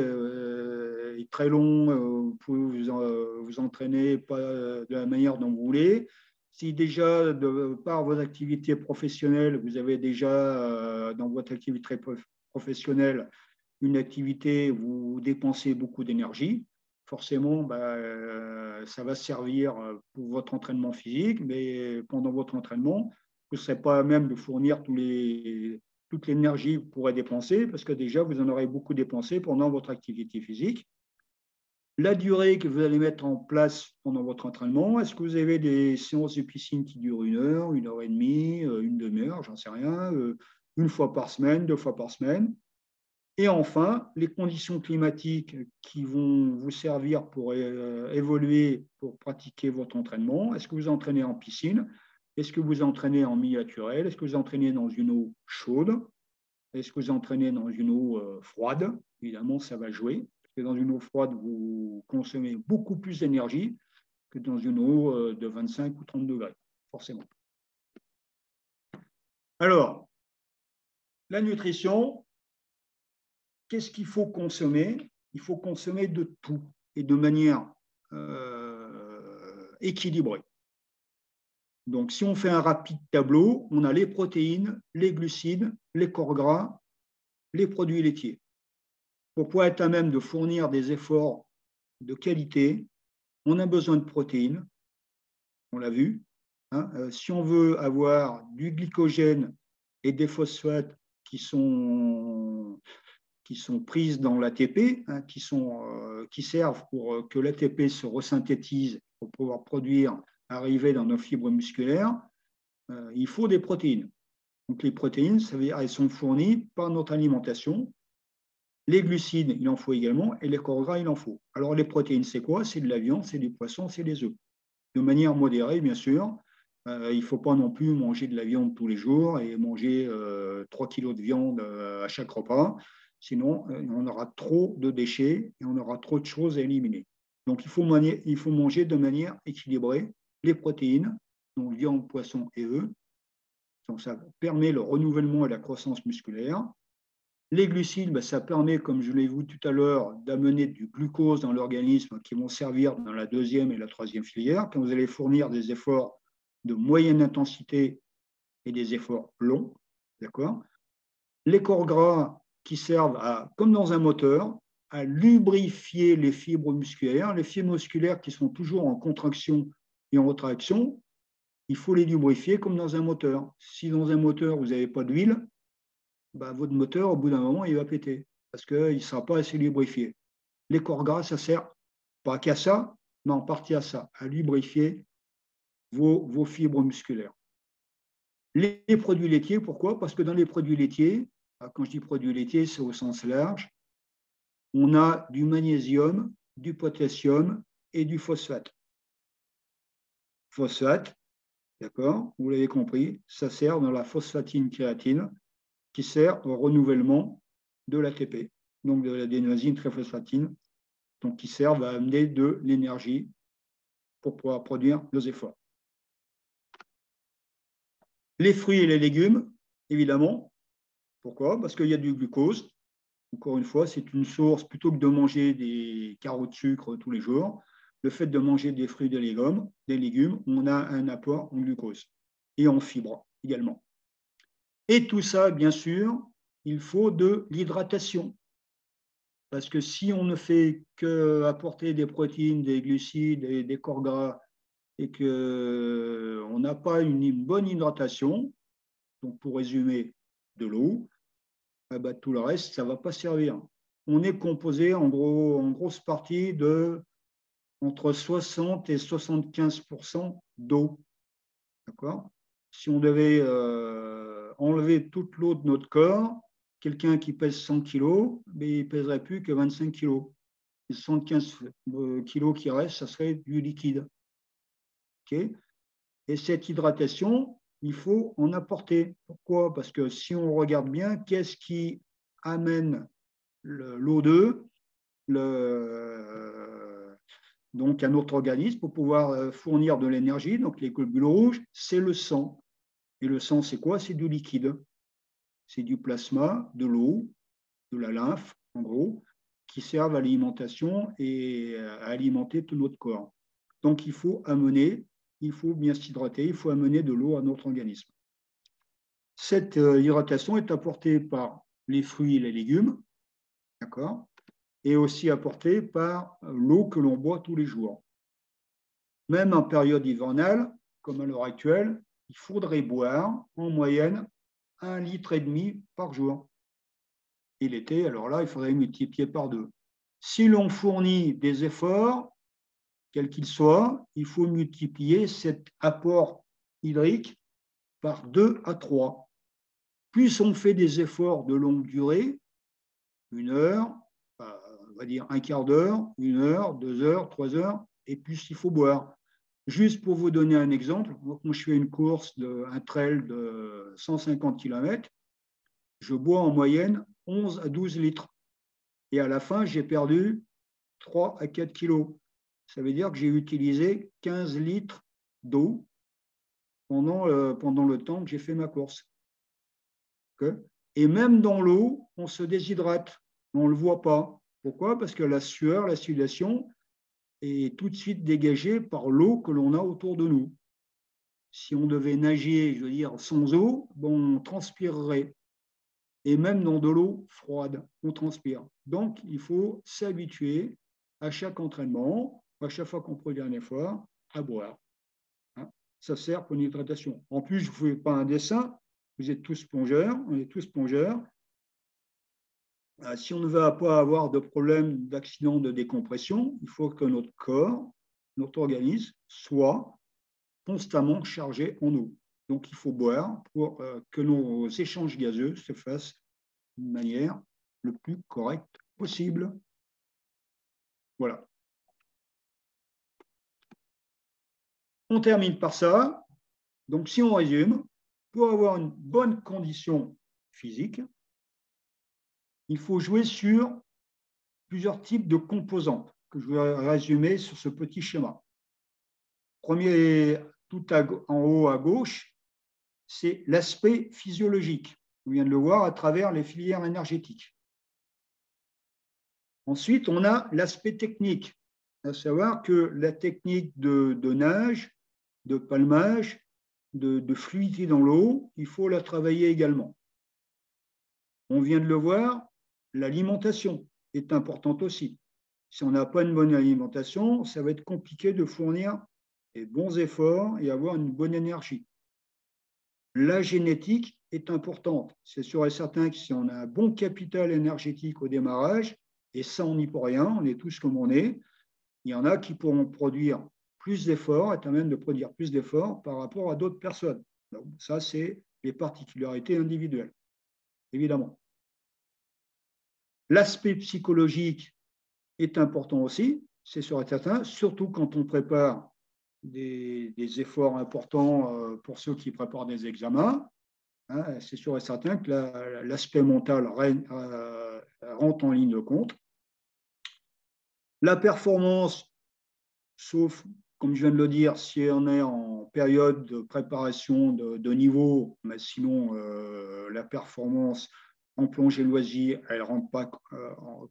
et très longs, vous pouvez vous entraîner pas de la manière dont vous voulez. Si déjà, par vos activités professionnelles, vous avez déjà dans votre activité professionnelle une activité où vous dépensez beaucoup d'énergie, forcément, ça va servir pour votre entraînement physique, mais pendant votre entraînement, vous ne serez pas à même de fournir toute l'énergie que vous pourrez dépenser, parce que déjà, vous en aurez beaucoup dépensé pendant votre activité physique. La durée que vous allez mettre en place pendant votre entraînement, est-ce que vous avez des séances de piscine qui durent 1 heure et demie, une demi-heure, j'en sais rien, une fois par semaine, 2 fois par semaine? Et enfin, les conditions climatiques qui vont vous servir pour évoluer, pour pratiquer votre entraînement. Est-ce que vous entraînez en piscine? Est-ce que vous entraînez en milieu naturel? Est-ce que vous entraînez dans une eau chaude? Est-ce que vous entraînez dans une eau froide? Évidemment, ça va jouer. Parce que dans une eau froide, vous consommez beaucoup plus d'énergie que dans une eau de 25 ou 30 degrés, forcément. Alors, la nutrition, qu'est-ce qu'il faut consommer? Il faut consommer de tout et de manière équilibrée. Donc, si on fait un rapide tableau, on a les protéines, les glucides, les corps gras, les produits laitiers. Pour pouvoir être à même de fournir des efforts de qualité, on a besoin de protéines, on l'a vu. Si on veut avoir du glycogène et des phosphates qui sont prises dans l'ATP, qui servent pour que l'ATP se resynthétise pour pouvoir arriver dans nos fibres musculaires, il faut des protéines. Donc les protéines, ça veut dire elles sont fournies par notre alimentation. Les glucides, il en faut également, et les corps gras, il en faut. Alors les protéines, c'est quoi? C'est de la viande, c'est du poisson, c'est des œufs. De manière modérée, bien sûr. Il ne faut pas non plus manger de la viande tous les jours et manger 3 kilos de viande à chaque repas. Sinon, on aura trop de déchets et on aura trop de choses à éliminer. Donc, il faut manger de manière équilibrée les protéines, donc viande, poisson et œufs. Donc, ça permet le renouvellement et la croissance musculaire. Les glucides, ça permet, comme je l'ai vu tout à l'heure, d'amener du glucose dans l'organisme qui vont servir dans la deuxième et la troisième filière. Quand vous allez fournir des efforts de moyenne intensité et des efforts longs, d'accord? Les corps gras qui servent comme dans un moteur, à lubrifier les fibres musculaires. Les fibres musculaires qui sont toujours en contraction et en retraction, il faut les lubrifier comme dans un moteur. Si dans un moteur, vous n'avez pas d'huile, bah, votre moteur, au bout d'un moment, il va péter parce qu'il ne sera pas assez lubrifié. Les corps gras, ça sert pas qu'à ça, mais en partie à ça, à lubrifier vos fibres musculaires. Les produits laitiers, pourquoi? Parce que dans les produits laitiers, quand je dis produits laitiers, c'est au sens large, on a du magnésium, du potassium et du phosphate. Phosphate, d'accord, vous l'avez compris, ça sert dans la phosphatine kératine qui sert au renouvellement de l'ATP, donc de l'adénosine triphosphatine, donc qui servent à amener de l'énergie pour pouvoir produire nos efforts. Les fruits et les légumes, évidemment. Pourquoi? Parce qu'il y a du glucose. Encore une fois, c'est une source, plutôt que de manger des carreaux de sucre tous les jours, le fait de manger des fruits et des légumes, on a un apport en glucose et en fibres également. Et tout ça, bien sûr, il faut de l'hydratation. Parce que si on ne fait qu'apporter des protéines, des glucides et des corps gras et qu'on n'a pas une bonne hydratation, donc pour résumer, de l'eau, bah, tout le reste, ça ne va pas servir. On est composé en grosse partie de entre 60 et 75% d'eau. D'accord? Si on devait enlever toute l'eau de notre corps, quelqu'un qui pèse 100 kg, mais il ne pèserait plus que 25 kg. Les 75 kg qui restent, ça serait du liquide. Okay? Et cette hydratation, il faut en apporter. Pourquoi? Parce que si on regarde bien, qu'est-ce qui amène l'O2 donc à notre organisme pour pouvoir fournir de l'énergie, donc les globules rouges, c'est le sang. Et le sang, c'est quoi? C'est du liquide. C'est du plasma, de l'eau, de la lymphe, en gros, qui servent à l'alimentation et à alimenter tout notre corps. Donc il faut bien s'hydrater, il faut amener de l'eau à notre organisme. Cette hydratation est apportée par les fruits et les légumes, d'accord, et aussi apportée par l'eau que l'on boit tous les jours. Même en période hivernale, comme à l'heure actuelle, il faudrait boire en moyenne 1,5 litre par jour. Et l'été, alors là, il faudrait multiplier par 2. Si l'on fournit des efforts, quels qu'ils soient, il faut multiplier cet apport hydrique par 2 à 3. Plus on fait des efforts de longue durée, 1 heure, on va dire un quart d'heure, 1 heure, 2 heures, 3 heures, et plus il faut boire. Juste pour vous donner un exemple, moi, quand je fais une course, un trail de 150 km, je bois en moyenne 11 à 12 litres. Et à la fin, j'ai perdu 3 à 4 kilos. Ça veut dire que j'ai utilisé 15 litres d'eau pendant le temps que j'ai fait ma course. Okay? Et même dans l'eau, on se déshydrate. On ne le voit pas. Pourquoi? Parce que la sueur, la sudation est tout de suite dégagée par l'eau que l'on a autour de nous. Si on devait nager, je veux dire, sans eau, bon, on transpirerait. Et même dans de l'eau froide, on transpire. Donc, il faut s'habituer à chaque entraînement, à chaque fois qu'on produit un effort, à boire. Hein? Ça sert pour une hydratation. En plus, je ne vous fais pas un dessin, vous êtes tous plongeurs, on est tous plongeurs. Si on ne veut pas avoir de problème d'accident de décompression, il faut que notre corps, notre organisme, soit constamment chargé en eau. Donc, il faut boire pour que nos échanges gazeux se fassent d'une manière le plus correcte possible. Voilà. On termine par ça. Donc, si on résume, pour avoir une bonne condition physique, il faut jouer sur plusieurs types de composantes que je vais résumer sur ce petit schéma. Premier, tout en haut à gauche, c'est l'aspect physiologique. On vient de le voir à travers les filières énergétiques. Ensuite, on a l'aspect technique, à savoir que la technique de nage, de palmage, de fluidité dans l'eau, il faut la travailler également. On vient de le voir, l'alimentation. est importante aussi. Si on n'a pas une bonne alimentation, ça va être compliqué de fournir des bons efforts et avoir une bonne énergie. La génétique est importante. C'est sûr et certain que si on a un bon capital énergétique au démarrage, et ça, on n'y peut rien, on est tous comme on est, il y en a qui pourront produire plus d'efforts, être à même de produire plus d'efforts par rapport à d'autres personnes. Donc, ça, c'est les particularités individuelles, évidemment. L'aspect psychologique est important aussi, c'est sûr et certain, surtout quand on prépare des efforts importants pour ceux qui préparent des examens. Hein, c'est sûr et certain que l'aspect mental rentre en ligne de compte. La performance, sauf, comme je viens de le dire, si on est en période de préparation de niveau, mais sinon, la performance en plongée loisir, elle ne rentre pas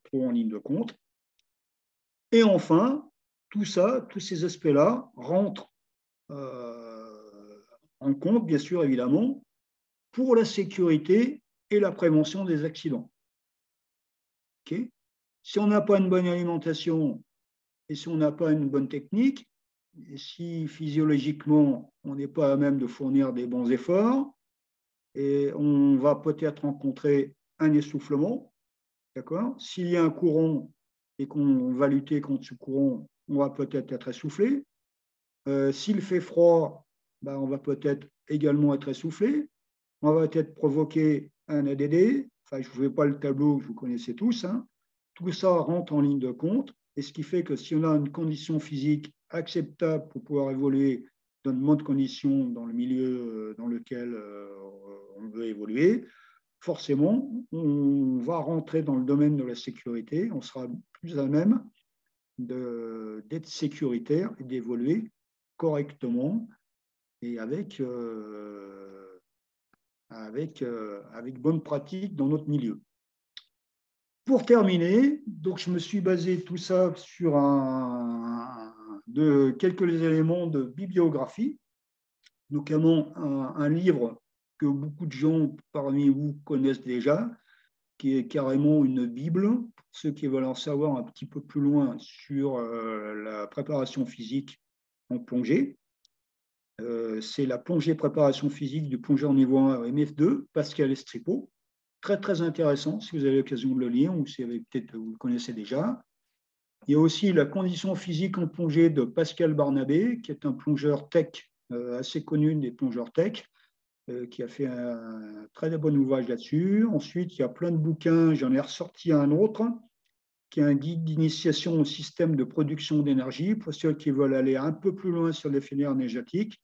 trop en ligne de compte. Et enfin, tout ça, tous ces aspects-là rentrent en compte, bien sûr, évidemment, pour la sécurité et la prévention des accidents. Okay. Si on n'a pas une bonne alimentation et si on n'a pas une bonne technique, et si physiologiquement on n'est pas à même de fournir des bons efforts, et on va peut-être rencontrer un essoufflement, d'accord ? S'il y a un courant et qu'on va lutter contre ce courant, on va peut-être être essoufflé. S'il fait froid, ben, on va peut-être également être essoufflé. On va peut-être provoquer un ADD. Enfin, je ne vous fais pas le tableau que vous connaissez tous. Hein. Tout ça rentre en ligne de compte. Et ce qui fait que si on a une condition physique acceptable pour pouvoir évoluer dans de bonnes conditions dans le milieu dans lequel on veut évoluer, forcément, on va rentrer dans le domaine de la sécurité. On sera plus à même d'être sécuritaire et d'évoluer correctement et avec bonne pratique dans notre milieu. Pour terminer, donc je me suis basé tout ça sur quelques éléments de bibliographie, notamment un livre que beaucoup de gens parmi vous connaissent déjà, qui est carrément une Bible, pour ceux qui veulent en savoir un petit peu plus loin sur la préparation physique en plongée. C'est la plongée préparation physique du plongeur niveau 1 MF2, Pascal Estripo. Très, très intéressant, si vous avez l'occasion de le lire, ou si peut-être vous le connaissez déjà. Il y a aussi la condition physique en plongée de Pascal Barnabé, qui est un plongeur tech, assez connu des plongeurs tech, qui a fait un très bon ouvrage là-dessus. Ensuite, il y a plein de bouquins, j'en ai ressorti un autre, qui est un guide d'initiation au système de production d'énergie, pour ceux qui veulent aller un peu plus loin sur les filières énergétiques,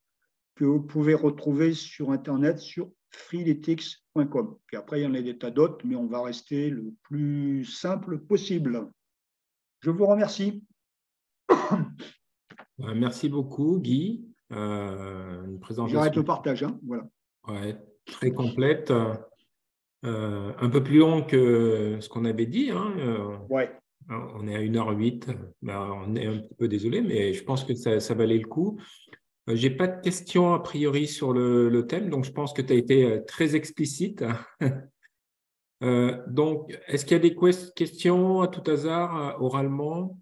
que vous pouvez retrouver sur Internet, sur freeletics.com. Puis après, il y en a des tas d'autres, mais on va rester le plus simple possible. Je vous remercie. Merci beaucoup, Guy. Une présentation. J'arrête le partage. Hein, voilà. Ouais, très complète. Un peu plus long que ce qu'on avait dit. Hein. Ouais. On est à 1h08. Ben, on est un petit peu désolé, mais je pense que ça valait le coup. Je n'ai pas de questions a priori sur le thème, donc je pense que tu as été très explicite. Donc, est-ce qu'il y a des questions à tout hasard, oralement ?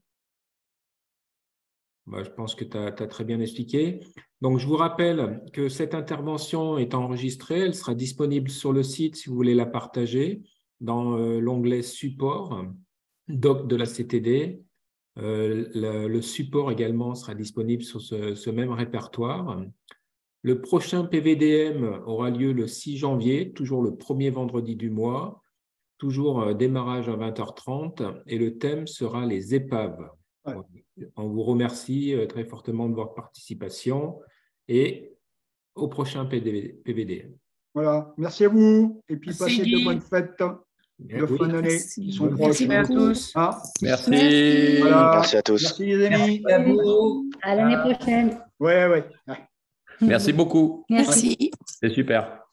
Je pense que tu as très bien expliqué. Donc, je vous rappelle que cette intervention est enregistrée. Elle sera disponible sur le site si vous voulez la partager dans l'onglet support, doc de la CTD. Le support également sera disponible sur ce même répertoire. Le prochain PVDM aura lieu le 6 janvier, toujours le premier vendredi du mois, toujours démarrage à 20h30 et le thème sera les épaves. Ouais. On vous remercie très fortement de votre participation et au prochain PVDM. Voilà, merci à vous et puis merci, passez de bonnes fêtes de fin d'année qui sont proches. Merci à tous. Ah. Merci. Voilà. Merci à tous. Merci les amis. Merci à vous. À l'année prochaine. Ouais. Merci beaucoup. Merci. C'est super.